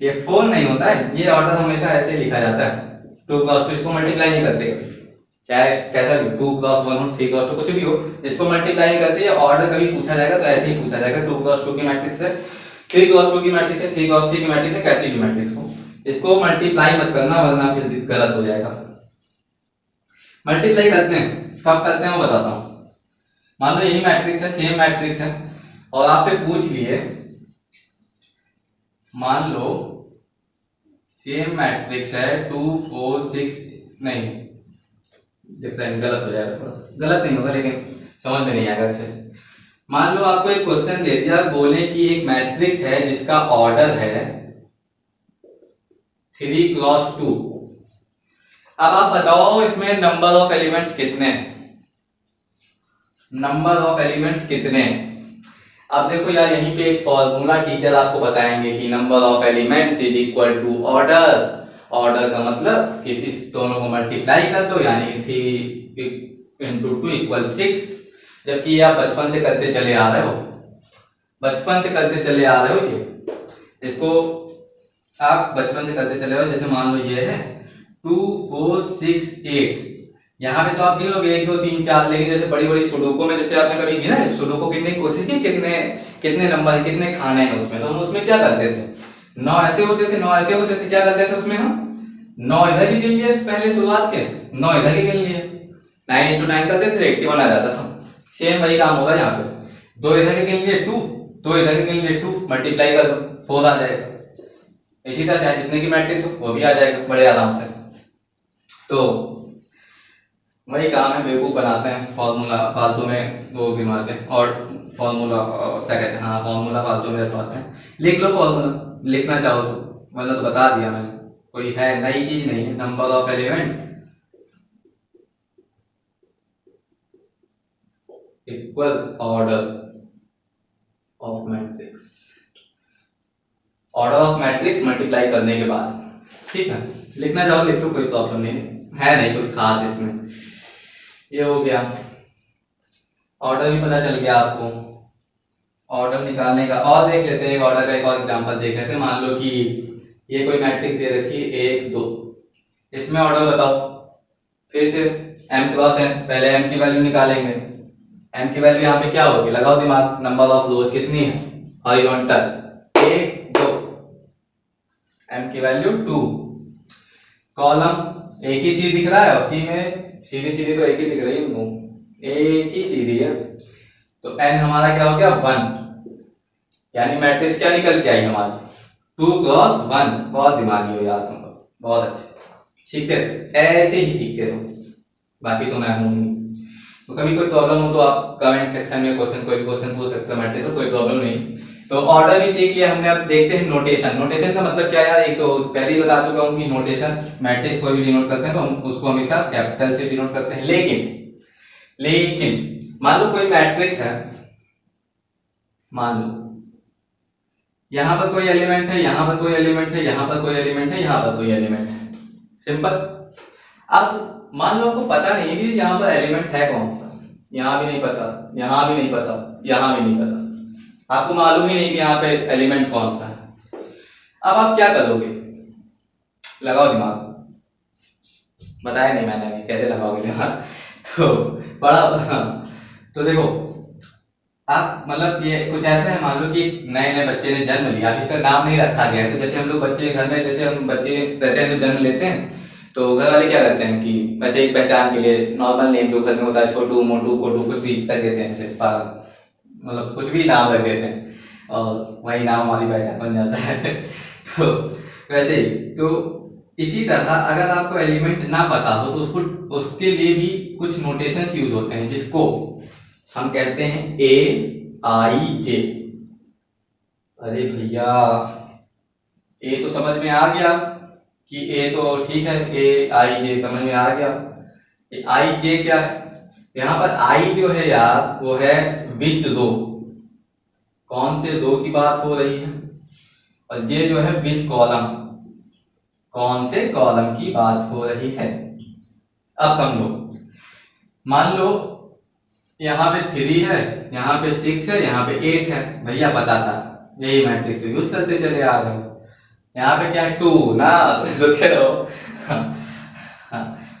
ये 4 नहीं होता है, ये ऑर्डर हमेशा ऐसे लिखा जाता है, 2 क्रॉस 2, इसको मल्टीप्लाई नहीं करते कभी, चाहे कैसा भी 2 क्रॉस 1 हो, 3 क्रॉस 2 कुछ भी हो, इसको मल्टीप्लाई नहीं करते। ये ऑर्डर कभी पूछा जाएगा तो ऐसे ही पूछा जाएगा, 2 क्रॉस 2 की मैट्रिक्स है, 3 क्रॉस 2 की मैट्रिक्स है, 3 क्रॉस 3 की मैट्रिक्स है, कैसी भी मैट्रिक्स हो, इसको मल्टीप्लाई मत करना वरना फिर गलत हो जाएगा। मल्टीप्लाई करते हैं, कब करते हैं वो बताता हूँ। मान लो यही मैट्रिक्स है, सेम मैट्रिक्स है, और आपसे पूछ लिए, मान लो सेम मैट्रिक्स है 2 4 6, नहीं डिफरेंट, गलत हो जाएगा, थोड़ा सा गलत नहीं होगा लेकिन समझ में नहीं आएगा अच्छे से। मान लो आपको एक क्वेश्चन दे दिया, बोले कि एक मैट्रिक्स है जिसका ऑर्डर है 3 क्रॉस 2, अब आप बताओ इसमें नंबर ऑफ एलिमेंट्स कितने हैं, नंबर ऑफ एलिमेंट्स कितने हैं। अब देखो यार, यहीं पे एक फॉर्मूला टीचर आपको बताएंगे कि number of elements is equal to order, order का मतलब कि इस दोनों को मल्टीप्लाई कर दो, यानी कि 3 इंटू 2 इक्वल 6, जबकि आप बचपन से करते चले आ रहे हो, बचपन से करते चले आ रहे हो, ये इसको आप बचपन से करते चले हो। जैसे मान लो ये है 2 4 6 8, यहाँ पे तो आप गिन लोगे 1 2 3 4, लेकिन जैसे बड़ी बड़ी सुडोको में जैसे आपने कभी गिना है, सुडोको गिनने की कोशिश की, कितने कितने नंबर कितने खाने हैं उसमें, तो हम उसमें क्या करते थे, 9 ऐसे होते थे, 9 ऐसे होते थे, क्या करते थे उसमें हम 9 इधर ही गिन लिए, पहले शुरुआत के 9 इधर ही गिन लिए, 9 इंटू 9 करते थे, 81 आ जाता था। सेम वही काम होगा यहाँ पे, 2 इधर के गिन लिए 2, 2 इधर के गिन लिए 2, मल्टीप्लाई कर दो 4 आ जाएगा। इसी तरह चाहे जितने की मैट्रिक्स हो वो भी आ जाएगा बड़े आराम से। तो वही काम है, बेवकूफ बनाते हैं, फॉर्मूला फालतू में वो गिनवाते हैं, और फॉर्मूला क्या कहते हैं, हाँ फॉर्मूला फालतू में रखवाते हैं। लिख लो फॉर्मूला, लिखना चाहो तो, मतलब तो बता दिया मैंने, कोई है नई चीज नहीं है। Number of elements equal order of matrix, order of matrix multiply करने के बाद, ठीक है। लिखना चाहो लिख लो, कोई प्रॉब्लम नहीं है, नहीं कुछ खास इसमें। ये हो गया, ऑर्डर भी पता चल गया आपको, ऑर्डर निकालने का। और देख लेते हैं एक ऑर्डर का, एक और एग्जांपल देख लेते हैं। मान लो कि ये कोई मैट्रिक्स दे रखी है 1 2, इसमें ऑर्डर बताओ। फिर से m क्रॉस n, पहले m की वैल्यू निकालेंगे, m की वैल्यू यहाँ पे क्या होगी, लगाओ दिमाग, नंबर ऑफ रोज कितनी है, हॉरिजॉन्टल 1 2, m की वैल्यू 2, कॉलम एक ही सी दिख रहा है और सी में सीधी सीधी तो एक ही दिख रही है उनको, एक ही सीधी है, तो n हमारा क्या हो गया 1, यानी मैट्रिक्स क्या निकल के आई हमारी 2 क्रॉस 1। बहुत दिमागी हो यार तुम, बहुत अच्छे सीखते रहो, ऐसे ही सीखते रहो, बाकी तो मैं हूँ नहीं। तो कभी कोई प्रॉब्लम हो तो आप कमेंट सेक्शन में क्वेश्चन, कोई भी क्वेश्चन पूछ सकते हो मैट्रिक्स, तो कोई प्रॉब्लम नहीं। तो ऑर्डर भी सीख लिया हमने। अब देखते हैं नोटेशन। नोटेशन का मतलब क्या यार, एक तो पहले ही बता चुका हूँ कि नोटेशन मैट्रिक्स कोई भी डिनोट करते हैं तो हम उसको हमेशा कैपिटल से डिनोट करते हैं। लेकिन मान लो कोई मैट्रिक्स है, मान लो यहां पर कोई एलिमेंट है, यहां पर कोई एलिमेंट है, यहां पर कोई एलिमेंट है, यहां पर कोई एलिमेंट है, सिंपल। अब मान लो आपको पता नहीं है कि यहां पर एलिमेंट है कौन सा, यहां भी नहीं पता, यहां भी नहीं पता, यहां भी नहीं पता, आपको मालूम ही नहीं कि यहाँ पे एलिमेंट कौन सा है। अब आप क्या करोगे, लगाओ दिमाग, बताया नहीं मैंने अभी कैसे लगाओगे दिमाग। तो बड़ा तो देखो आप, मतलब ये कुछ ऐसा है, मान लो कि नए नए बच्चे ने जन्म लिया, अभी इसका नाम नहीं रखा गया है। तो जैसे हम लोग बच्चे घर में, जैसे हम बच्चे रहते हैं तो जन्म लेते हैं, तो घर वाले क्या करते हैं कि वैसे एक पहचान के लिए नॉर्मल नेम जो घर में होता है, छोटू मोटू कोटू कुछ भी रख देते हैं, जैसे मतलब कुछ भी नाम रख देते हैं और वही नाम हमारी पहचान बन जाता है। तो वैसे ही, तो इसी तरह अगर आपको एलिमेंट ना पता हो तो उसको, उसके लिए भी कुछ नोटेशंस यूज होते हैं जिसको हम कहते हैं AIJ। अरे भैया ए तो समझ में आ गया कि ए तो ठीक है, AIJ समझ में आ गया। AIJ क्या है, यहाँ पर आई जो है यार वो है विच रो, कौन से रो की बात हो रही है, और जे जो है विच कॉलम, कौन से कॉलम की बात हो रही है। अब समझो, मान लो यहाँ पे 3 है, यहाँ पे 6 है, यहाँ पे 8 है, भैया पता था, यही मैट्रिक्स यूज करते चले आ रहे हो। यहाँ पे क्या है 2 ना, तो कह रहो।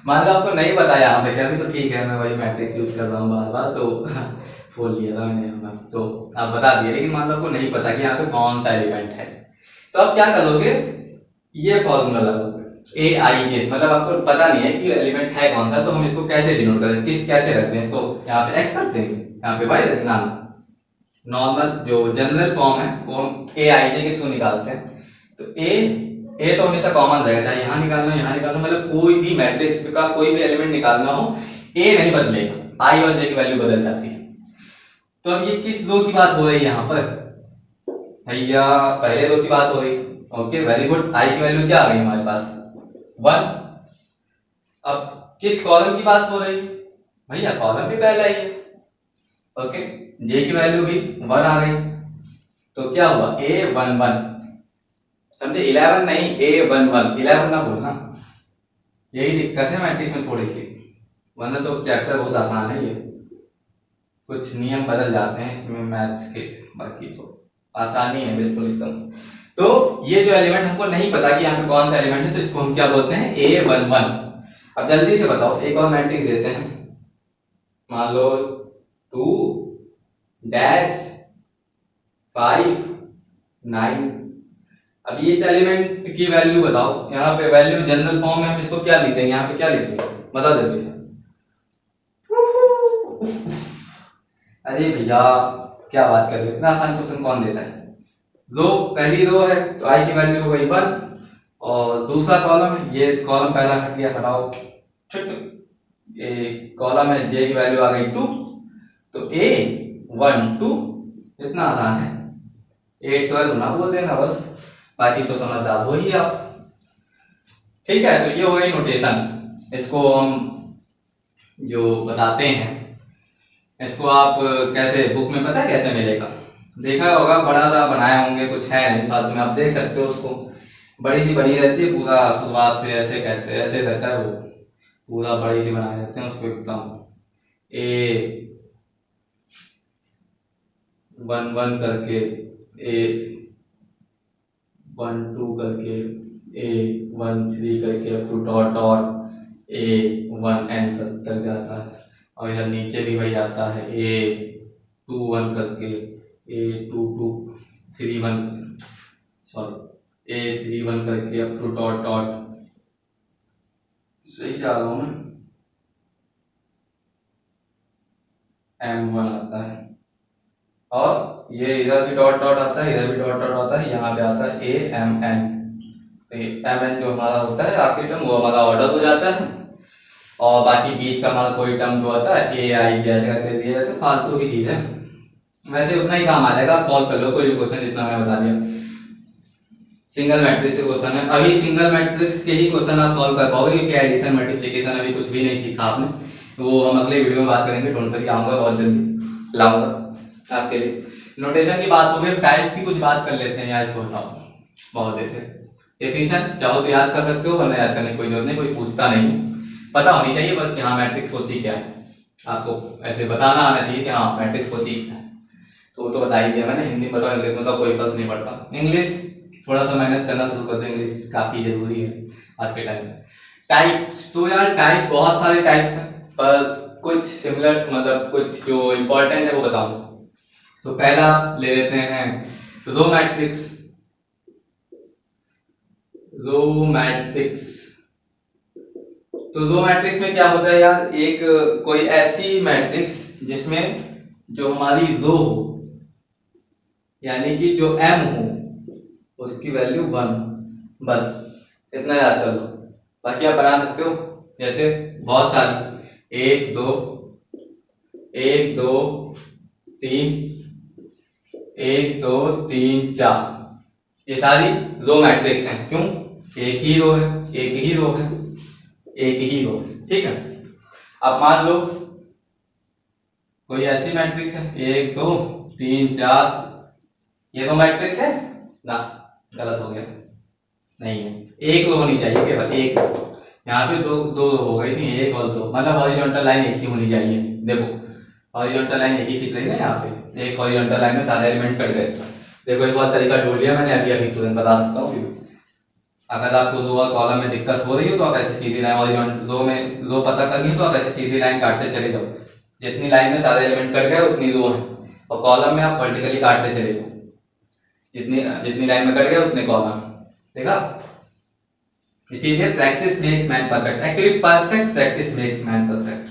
मान लो आपको नहीं पता यहाँ पे क्या, भी तो ठीक है, मैं वही मैट्रिक्स यूज कर रहा हूँ बार बार, तो बोल लिया था मैंने यहाँ पर, तो आप बता दिए। लेकिन मान लो आपको नहीं पता कि यहाँ पे कौन सा एलिमेंट है, तो आप क्या करोगे, ये फॉर्मूला लगाओगे AIJ, मतलब आपको पता नहीं है कि एलिमेंट है कौन सा, तो हम इसको कैसे डिनोट करते हैं, कैसे रखते हैं इसको, यहाँ पे x रखते हैं, यहाँ पे y रखना। नॉर्मल जो जनरल फॉर्म है वो हम AIJ के थ्रू निकालते हैं। तो ए तो हमेशा कॉमन रहेगा, चाहे यहाँ निकालना यहाँ निकालना, मतलब कोई भी मैट्रिक्स का कोई भी एलिमेंट निकालना हो ए नहीं बदलेगा, आई और जे की वैल्यू बदल जाती है। तो अब ये किस रो की बात हो रही है यहाँ पर, भैया पहले रो की बात हो रही है। ओके वेरी गुड, आई की वैल्यू क्या आ गई हमारे पास 1। अब किस कॉलम की बात हो रही है, भैया कॉलम भी पहला ही है। ओके, जे की वैल्यू भी 1 आ गई, तो क्या हुआ A11, समझे, 11 नहीं A11, 11 ना बोलना, यही दिक्कत है मैट्रिक में थोड़ी सी, वरना तो चैप्टर बहुत आसान है, ये कुछ नियम बदल जाते हैं इसमें मैथ्स के, बाकी तो आसानी है बिल्कुल एकदम। तो ये जो एलिमेंट हमको नहीं पता कि यहाँ पे कौन सा एलिमेंट है, तो इसको हम क्या बोलते हैं A11। अब जल्दी से बताओ, एक और मैट्रिक्स देते हैं, मान लो 2-5-9। अब इस एलिमेंट की वैल्यू बताओ, यहाँ पे वैल्यू जनरल फॉर्म में हम इसको क्या लिखते हैं, यहाँ पे क्या लिखते हैं, बता जल्दी से। अरे भैया क्या बात कर रहे हो, इतना आसान क्वेश्चन कौन देता है। रो, पहली रो है तो आई की वैल्यू हो गई 1, और दूसरा कॉलम है, ये कॉलम पहला हट गया, हटाओ, ये कॉलम है, जे की वैल्यू आ गई 2, तो A12, इतना आसान है, A12 ना बोल देना बस, बाकी तो समझदार हो ही आप। ठीक है, तो ये हो गई नोटेशन। इसको हम जो बताते हैं, इसको आप कैसे, बुक में पता है कैसे मिलेगा, देखा होगा, बड़ा सा बनाए होंगे, कुछ है नहीं फालतू में, आप देख सकते हो, उसको बड़ी सी बनी रहती है, पूरा शुरुआत से ऐसे कहते हैं, ऐसे रहता है वो, पूरा बड़ी सी बनाए रहते हैं उसको एकदम, A11 करके, A12 करके, A13 करके, up to dot dot A1n तक जाता है, और इधर नीचे भी वही आता है A21 करके, A2231, सॉरी A31 करके, अप टू डॉट डॉट, सही जा रहा हूँ मैं, M1 आता है, और ये इधर भी डॉट डॉट आता है, इधर भी डॉट डॉट आता है, यहाँ पे आता है AMN। तो ये MN जो हमारा होता है आखिरी टर्म, वो हमारा ऑर्डर हो जाता है, और बाकी बीच का हमारा कोई टर्म जो आता है AIJ करके दिया जाता है, फालतू की चीज है, वैसे उतना ही काम आ जाएगा, आप सॉल्व कर लो कोई भी क्वेश्चन जितना मैं बता दिया। सिंगल मैट्रिक्स के क्वेश्चन है, अभी सिंगल मैट्रिक्स के ही क्वेश्चन आप सॉल्व कर पाओगे क्योंकि एडिशन मल्टीप्लिकेशन अभी कुछ भी नहीं सीखा आपने, वो हम अगले वीडियो में बात करेंगे। डोंट वरी, आऊंगा बहुत जल्दी लाऊंगा आपके लिए। नोटेशन की बात हो गई, टाइप की कुछ बात कर लेते हैं यार, इसको उठाओ बहुत देर से। डेफिनेशन चाहो तो याद कर सकते हो, वरना याद करने की कोई जरूरत नहीं, कोई पूछता नहीं, पता होनी चाहिए बस कि हाँ मैट्रिक्स होती क्या है, आपको ऐसे बताना आना चाहिए कि हाँ मैट्रिक्स होती क्या है। तो वो तो बता ही दिया मैंने, हिंदी में बताओ इंग्लिश में तो कोई फर्क नहीं पड़ता। इंग्लिश थोड़ा सा मेहनत करना शुरू कर दो, इंग्लिश काफी जरूरी है आज के टाइम में। टाइप्स तो यार टाइप बहुत सारे टाइप्स हैं, पर कुछ सिमिलर मतलब कुछ जो इंपॉर्टेंट है वो बताऊं। तो पहला ले लेते हैं रो मैट्रिक्स। रो मैट्रिक्स, तो रो मैट्रिक्स में क्या होता है यार, एक कोई ऐसी मैट्रिक्स जिसमें जो हमारी रो हो, यानी कि जो m हो उसकी वैल्यू 1, बस इतना याद कर लो। बाकी आप बना सकते हो, जैसे बहुत सारी 1 2 1 2 3 1 2 3 4, ये सारी रो मैट्रिक्स हैं। क्यों? एक ही रो है, एक ही रो है, एक ही रो है, ठीक है। अब मान लो कोई ऐसी मैट्रिक्स है 1 2 3 4, ये रो मैट्रिक्स है ना, गलत हो गया, नहीं है, एक रो होनी चाहिए केवल एक। यहाँ पे दो दो रो हो गई थी, एक और दो, मतलब हॉरिजॉन्टल लाइन एक ही होनी चाहिए। देखो हॉरिजॉन्टल लाइन एक ही खींच रही है ना, यहाँ पे एक हॉरिजॉन्टल लाइन में सारे एलिमेंट कट गए। देखो एक और तरीका ढूंढ लिया मैंने, अभी अभी तुरंत बता सकता हूँ। अगर आपको रो और कॉलम में दिक्कत हो रही है तो आप ऐसे सीधी लाइन, हॉरिजॉन्टल रो में रो पता करनी है तो आप ऐसे सीधी लाइन काटते चले जाओ, जितनी लाइन में सारे एलिमेंट कट गए उतनी रो है, और कॉलम में आप वर्टिकली काटते चले जाओ, जितनी जितनी लाइन में कट गए उतने कॉलम। देखा, इसीलिए practice makes man perfect, actually perfect practice makes man perfect,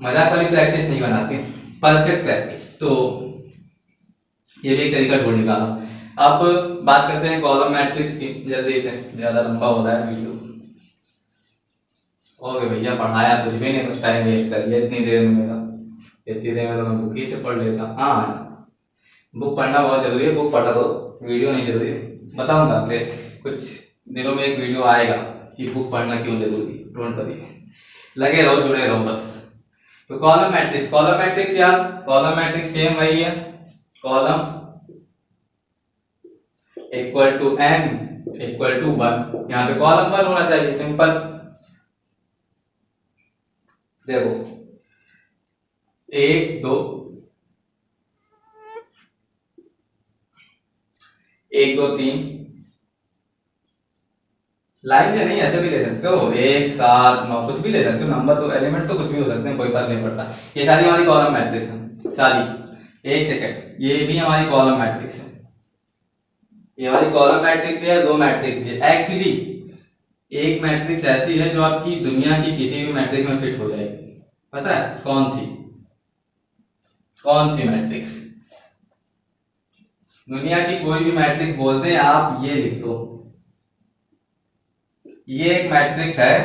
मजाक वाली प्रैक्टिस नहीं बनाती, परफेक्ट प्रैक्टिस। तो ये भी एक तरीका ढूंढ निकाला। अब बात करते हैं कॉलम मैट्रिक्स की, जल्दी से, ज्यादा लंबा हो रहा है वीडियो। ओके भैया, पढ़ाया कुछ भी नहीं, कुछ टाइम वेस्ट कर दिया इतनी देर में मेरा, इतनी देर में तो मैं बुक ही से पढ़ लेता। हाँ, बुक पढ़ना बहुत जरूरी है, बुक पढ़ा करो, वीडियो नहीं जरूरी। बताऊंगा अगले कुछ दिनों में एक वीडियो आएगा कि बुक पढ़ना क्यों जरूरी, डोंट वरी, लगे रहो, जुड़े रहो बस। तो कॉलम मैट्रिक्स, कॉलम मैट्रिक्स यार, कॉलम मैट्रिक्स सेम वही है, column equal to n equal to 1, यहाँ पे कॉलम 1 होना चाहिए, सिंपल। देखो 1 2 1 2 3 लाइन से नहीं, ऐसे भी ले सकते हो, 1 7 9 कुछ भी ले सकते हो, नंबर तो एलिमेंट तो कुछ भी हो सकते हैं, कोई फर्क नहीं पड़ता। ये सारी हमारी कॉलम मैट्रिक्स है सारी। एक सेकंड, ये भी हमारी कॉलम मैट्रिक्स है, ये हमारी कॉलम मैट्रिक्स भी है, दो मैट्रिक्स भी है। एक्चुअली एक मैट्रिक्स ऐसी है जो आपकी दुनिया की किसी भी मैट्रिक्स में फिट हो जाएगी, पता है कौन सी? कौन सी मैट्रिक्स? दुनिया की कोई भी मैट्रिक्स बोलते हैं आप, ये लिख दो, ये एक मैट्रिक्स है।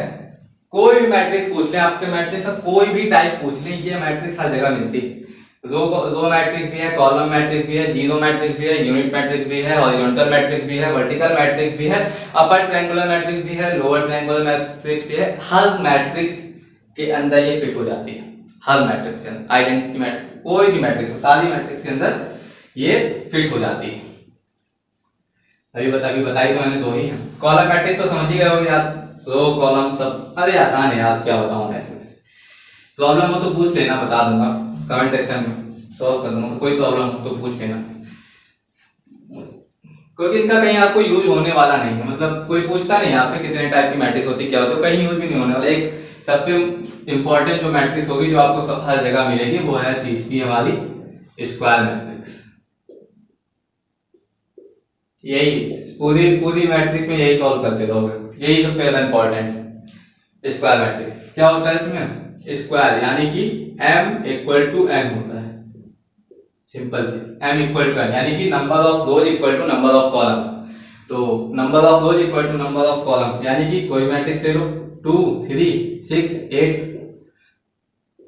कोई भी मैट्रिक्स पूछ लें आपके, मैट्रिक्स का कोई भी टाइप पूछ लें, ये मैट्रिक्स हर जगह मिलती है। रो मैट्रिक्स भी है, कॉलम मैट्रिक्स भी है, जीरो मैट्रिक्स भी है, यूनिट मैट्रिक्स भी है, हॉरिजॉन्टल मैट्रिक्स भी है, वर्टिकल मैट्रिक्स भी है, अपर ट्रायंगुलर मैट्रिक्स भी है, लोअर ट्रायंगुलर मैट्रिक्स भी है। हर मैट्रिक्स के अंदर ये फिट हो जाती है, हर मैट्रिक्स के अंदर, आइडेंटिटी मैट्रिक्स, कोई भी मैट्रिक्स, सारी मैट्रिक्स के अंदर ये फिट हो जाती है। अभी बताई तो मैंने दो ही है। कॉलम मैट्रिक्स तो समझ ही गए हो यार, रो कॉलम सब, अरे आसान है यार, क्या बताऊं मैं इसमें। प्रॉब्लम हो तो पूछ लेना, बता दूंगा कमेंट सेक्शन में, सॉल्व कर दूंगा, कोई प्रॉब्लम हो तो पूछ लेना, क्योंकि इनका कहीं आपको यूज होने वाला नहीं है, मतलब कोई पूछता नहीं आपसे कितने टाइप की मैट्रिक्स होती, क्या होती है, कहीं यूज भी नहीं होने वाला। एक सबसे इंपॉर्टेंट जो मैट्रिक्स होगी जो आपको हर जगह मिलेगी वो है तीसरी हमारी स्क्वायर मैट्रिक्स। यही पूरी मैट्रिक्स में यही सॉल्व करते रहोगे, यही सबसे ज्यादा इंपॉर्टेंट। स्क्वायर मैट्रिक्स क्या होता है इसमें? स्क्वायर यानी कि m इक्वल टू n होता है, सिंपल सी, m इक्वल टू n यानी कि number of rows equal to number of column. तो number of rows equal to number of column, यानी कि कोई मैट्रिक्स ले लो 2 3 6 8,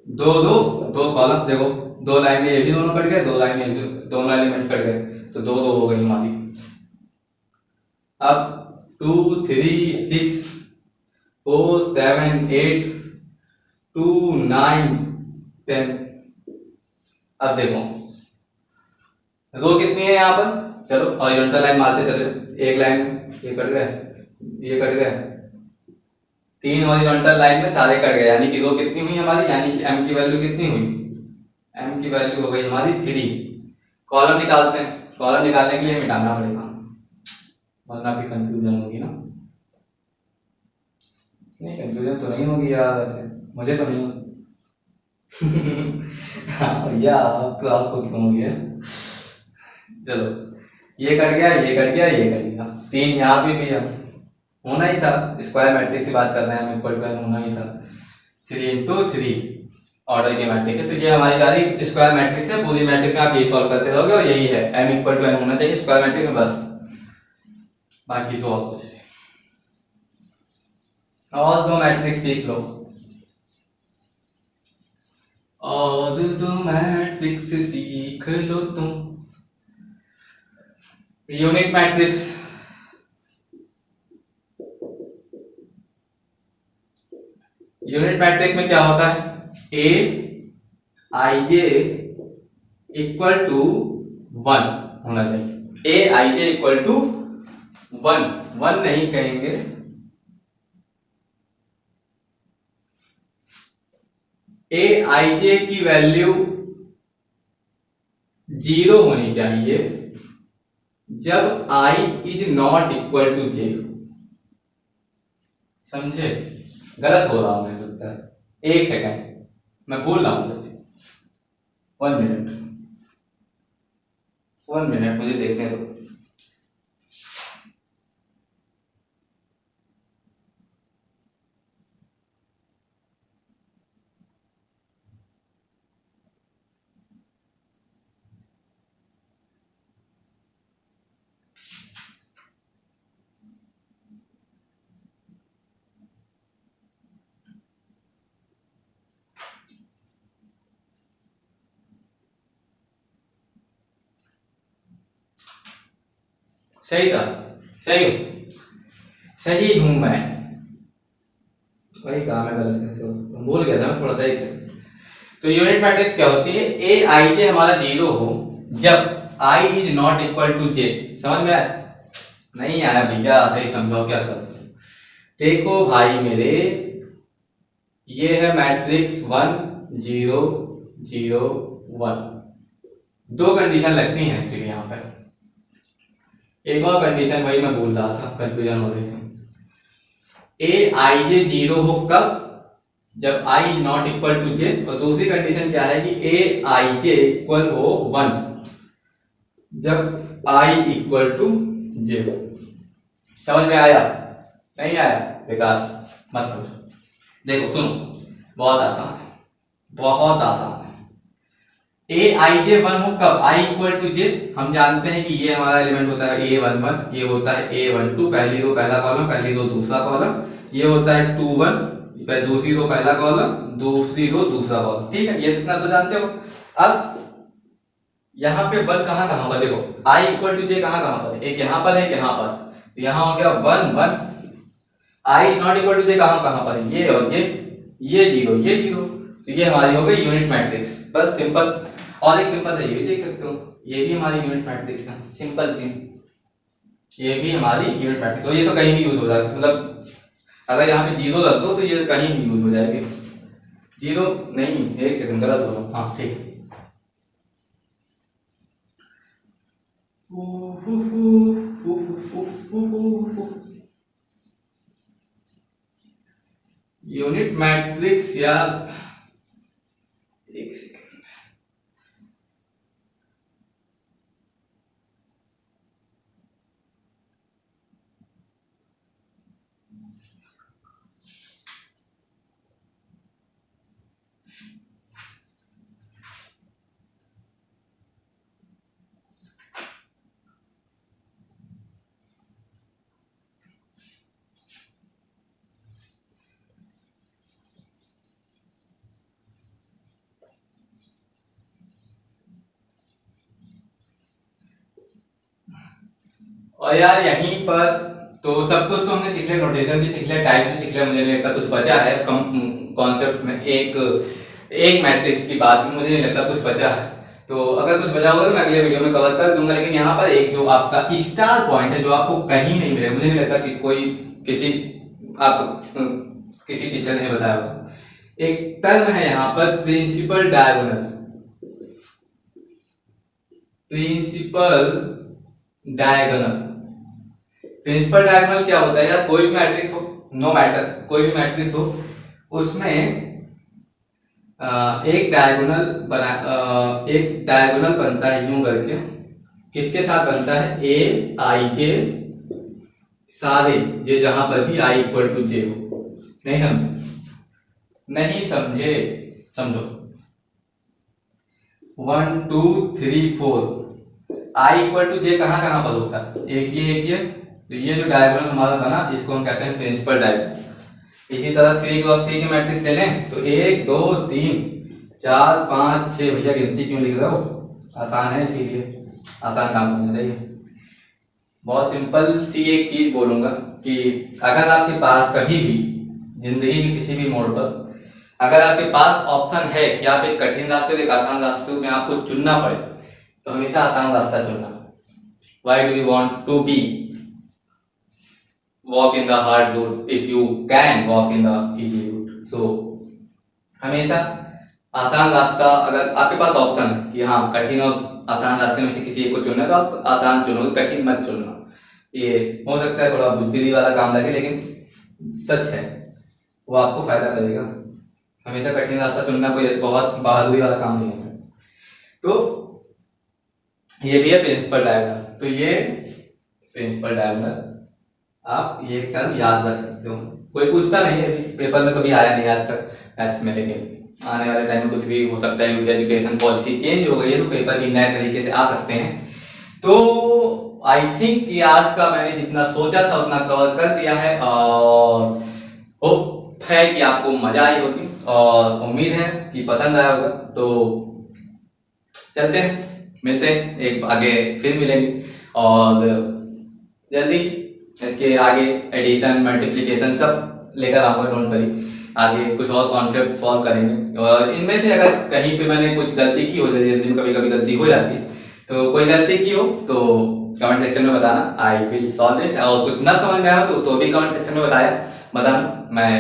दो दो दो कॉलम, देखो दो लाइन में ये भी दोनों कट गए, दो लाइन में दोनों एलिमेंट्स कट गए, तो दो दो हो गई हमारी। अब 2 3 6 4 7 8 2 9 10। अब देखो रो कितनी है यहाँ पर, चलो हॉरिजॉन्टल लाइन मारते चले, एक लाइन ये कट गए, ये कट गए, तीन हॉरिजॉन्टल लाइन में सारे कट गए, यानी कि रो कितनी हुई हमारी, यानी कि m की वैल्यू कितनी हुई, m की वैल्यू हो गई हमारी 3। कॉलम निकालते हैं, कॉलम निकालने के लिए मिटाना पड़ेगा वरना फिर कंफ्यूजन होगी ना। नहीं कंफ्यूजन तो नहीं होगी यार, ऐसे मुझे तो नहीं हाँ भैया आप तो आपको क्यों हो गया। चलो ये कट गया, ये कट गया, ये कट गया, तीन यहाँ पे भी है, होना ही था, स्क्वायर मैट्रिक्स की बात कर रहे हैं हम, इक्वल टू होना ही था। 3 इंटू 3 ऑर्डर की मैट्रिक्स है, तो ये हमारी सारी स्क्वायर मैट्रिक्स है, पूरी मैट्रिक्स में आप यही सॉल्व करते रहोगे और यही है m इक्वल टू n होना चाहिए स्क्वायर मैट्रिक्स में बस, बाकी तो और कुछ नहीं। और दो मैट्रिक्स सीख लो, और दो मैट्रिक्स सीख लो तुम। यूनिट मैट्रिक्स, यूनिट मैट्रिक्स में क्या होता है, ए आई जे इक्वल टू 1 होना चाहिए, ए आई जे इक्वल टू 1, 1 नहीं कहेंगे, ए आई जे की वैल्यू 0 होनी चाहिए जब i is not equal to J. समझे, गलत हो रहा हूं मुझे लगता है, एक सेकंड मैं भूल रहा हूं, 1 मिनट, 1 मिनट मुझे देखने दो। सही था, सही हूं, सही हूं मैं, वही कहा मैं गलत कैसे हो सकता हूं, भूल गया था मैं थोड़ा सा एक सेकंड। तो यूनिट मैट्रिक्स क्या होती है, ए आई जे हमारा 0 हो जब i is not equal to J. समझ में आया, नहीं आया भैया सही समझाओ क्या कर सकते हो। देखो भाई मेरे, ये है मैट्रिक्स 1 0 0 1, दो कंडीशन लगती हैं एक्चुअली यहाँ पर, एक और कंडीशन वही मैं भूल रहा था, कंफ्यूजन हो रही थी। ए आई जे 0 हो कब, जब i is not equal to J, और दूसरी कंडीशन क्या है कि ए आई जे इक्वल हो 1 जब i इक्वल टू जे। समझ में आया, नहीं आया बेकार मत समझो। देखो सुनो, बहुत आसान है, बहुत आसान है। ए आई जे 1 हो कब, i इक्वल टू जे, हम जानते हैं कि ये हमारा एलिमेंट होता है a11, ये होता है a12, पहली रो पहला कॉलम, पहली रो दूसरा कॉलम, ये होता है 21, दूसरी रो पहला कॉलम, दूसरी रो दूसरा कॉलम, ठीक है, ये इतना तो जानते हो। अब यहाँ पे 1 कहाँ कहाँ पर, देखो i इक्वल टू जे कहाँ कहाँ पर है, एक यहाँ पर है, एक यहाँ पर, तो यहाँ हो गया 1 1, i नॉट इक्वल टू जे कहाँ कहाँ पर है, ये और ये 0 ये 0, तो ये हमारी हो गई यूनिट मैट्रिक्स, बस सिंपल। और एक सिंपल है, ये भी देख सकते हो, ये भी हमारी यूनिट मैट्रिक्स है, सिंपल सी, ये भी हमारी यूनिट मैट्रिक्स, तो ये तो कहीं भी यूज हो जाएगा, मतलब अगर यहाँ पे 0 रख दो तो ये कहीं भी यूज हो जाएगी। 0 नहीं, एक सेकंड गलत हो रहा हूँ, हाँ ठीक। यूनिट मैट्रिक्स यार, एक सेकंड, और यार यहीं पर तो सब कुछ तो हमने सीख लिया, नोटेशन भी सीख लिया, टाइप भी सीख लिया, मुझे नहीं लगता कुछ बचा है कॉन्सेप्ट में। एक एक मैट्रिक्स की बात में मुझे नहीं लगता कुछ बचा है। तो अगर कुछ बचा होगा तो मैं अगले वीडियो में कवर कर दूंगा। लेकिन यहाँ पर एक जो आपका स्टार पॉइंट है जो आपको कहीं नहीं मिलेगा, मुझे नहीं लगता कि कोई किसी किसी टीचर ने बताया होगा। एक टर्म है यहाँ पर principal diagonal. Principal diagonal, principal diagonal क्या होता है यार? कोई भी मैट्रिक्स हो, नो मैटर, कोई भी मैट्रिक्स हो, उसमें एक डायगोनल बना, एक डायगोनल बनता है यूं करके। किसके साथ बनता है? ए आई जे, सारे जे जहां पर भी आई इक्वल टू जे हो। नहीं समझे? नहीं समझे? समझो। 1 2 3 4 आई इक्वल टू जे कहां कहां पर होता है? एक ये तो ये जो डायगोनल हमारा बना इसको हम कहते हैं प्रिंसिपल डायगोनल। इसी तरह 3 क्रॉस 3 की मैट्रिक्स ले लें तो 1 2 3 4 5 6। भैया गिनती क्यों लिख रहे हो? आसान है, इसीलिए आसान काम करना चाहिए। बहुत सिंपल सी एक चीज बोलूंगा कि अगर आपके पास कभी भी जिंदगी के किसी भी मोड़ पर अगर आपके पास ऑप्शन है कि आप एक कठिन रास्ते और एक आसान रास्ते में आपको चुनना पड़े तो हमेशा आसान रास्ता चुनना। Why do you want to be walk in the hard route if you can walk in the easy route? So हमेशा आसान रास्ता, अगर आपके पास ऑप्शन है कि हाँ कठिन और आसान रास्ते में से किसी एक को चुनना है तो आप आसान चुनोगे, कठिन मत चुनना। ये हो सकता है थोड़ा बुद्धिमानी वाला काम लगे लेकिन सच है, वो आपको फायदा करेगा। हमेशा कठिन रास्ता चुनना कोई बहुत बहादुरी वाला काम नहीं है। तो ये भी है प्रिंसिपल डायगोनल। तो ये प्रिंसिपल डायगोनल आप ये टर्म याद रख सकते हो। कोई पूछता नहीं है, पेपर में कभी आया नहीं आज तक मैथ्स में, लेकिन आने वाले टाइम में कुछ भी हो सकता है क्योंकि एजुकेशन पॉलिसी चेंज हो गई है तो पेपर भी नए तरीके से आ सकते हैं। तो आई थिंक कि आज का मैंने जितना सोचा था उतना कवर कर दिया है और होप है कि आपको मजा आई होगी और उम्मीद है कि पसंद आया होगा। तो चलते हैं, मिलते हैं, एक आगे फिर मिलेंगे और जल्दी इसके आगे एडिशन मल्टीप्लिकेशन सब लेकर आऊंगा। डोंट वरी, आगे कुछ और कॉन्सेप्ट सॉल्व करेंगे और इनमें से अगर कहीं पे मैंने कुछ गलती की हो, जल्दी में कभी कभी गलती हो जाती है, तो कोई गलती की हो तो कमेंट सेक्शन में बताना, आई विल सॉल्व इट। और कुछ ना समझ में आया तो भी कमेंट सेक्शन में बताना, मैं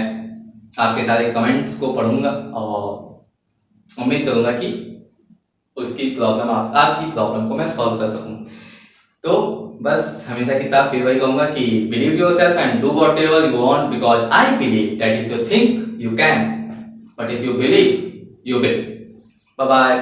आपके सारे कमेंट्स को पढ़ूंगा और उम्मीद करूंगा कि उसकी प्रॉब्लम आपकी प्रॉब्लम को मैं सॉल्व कर सकूं। तो बस हमेशा की तरह फिर वही कहूंगा कि believe yourself and do whatever you want because I believe that if you think you can but if you believe you will. Bye bye.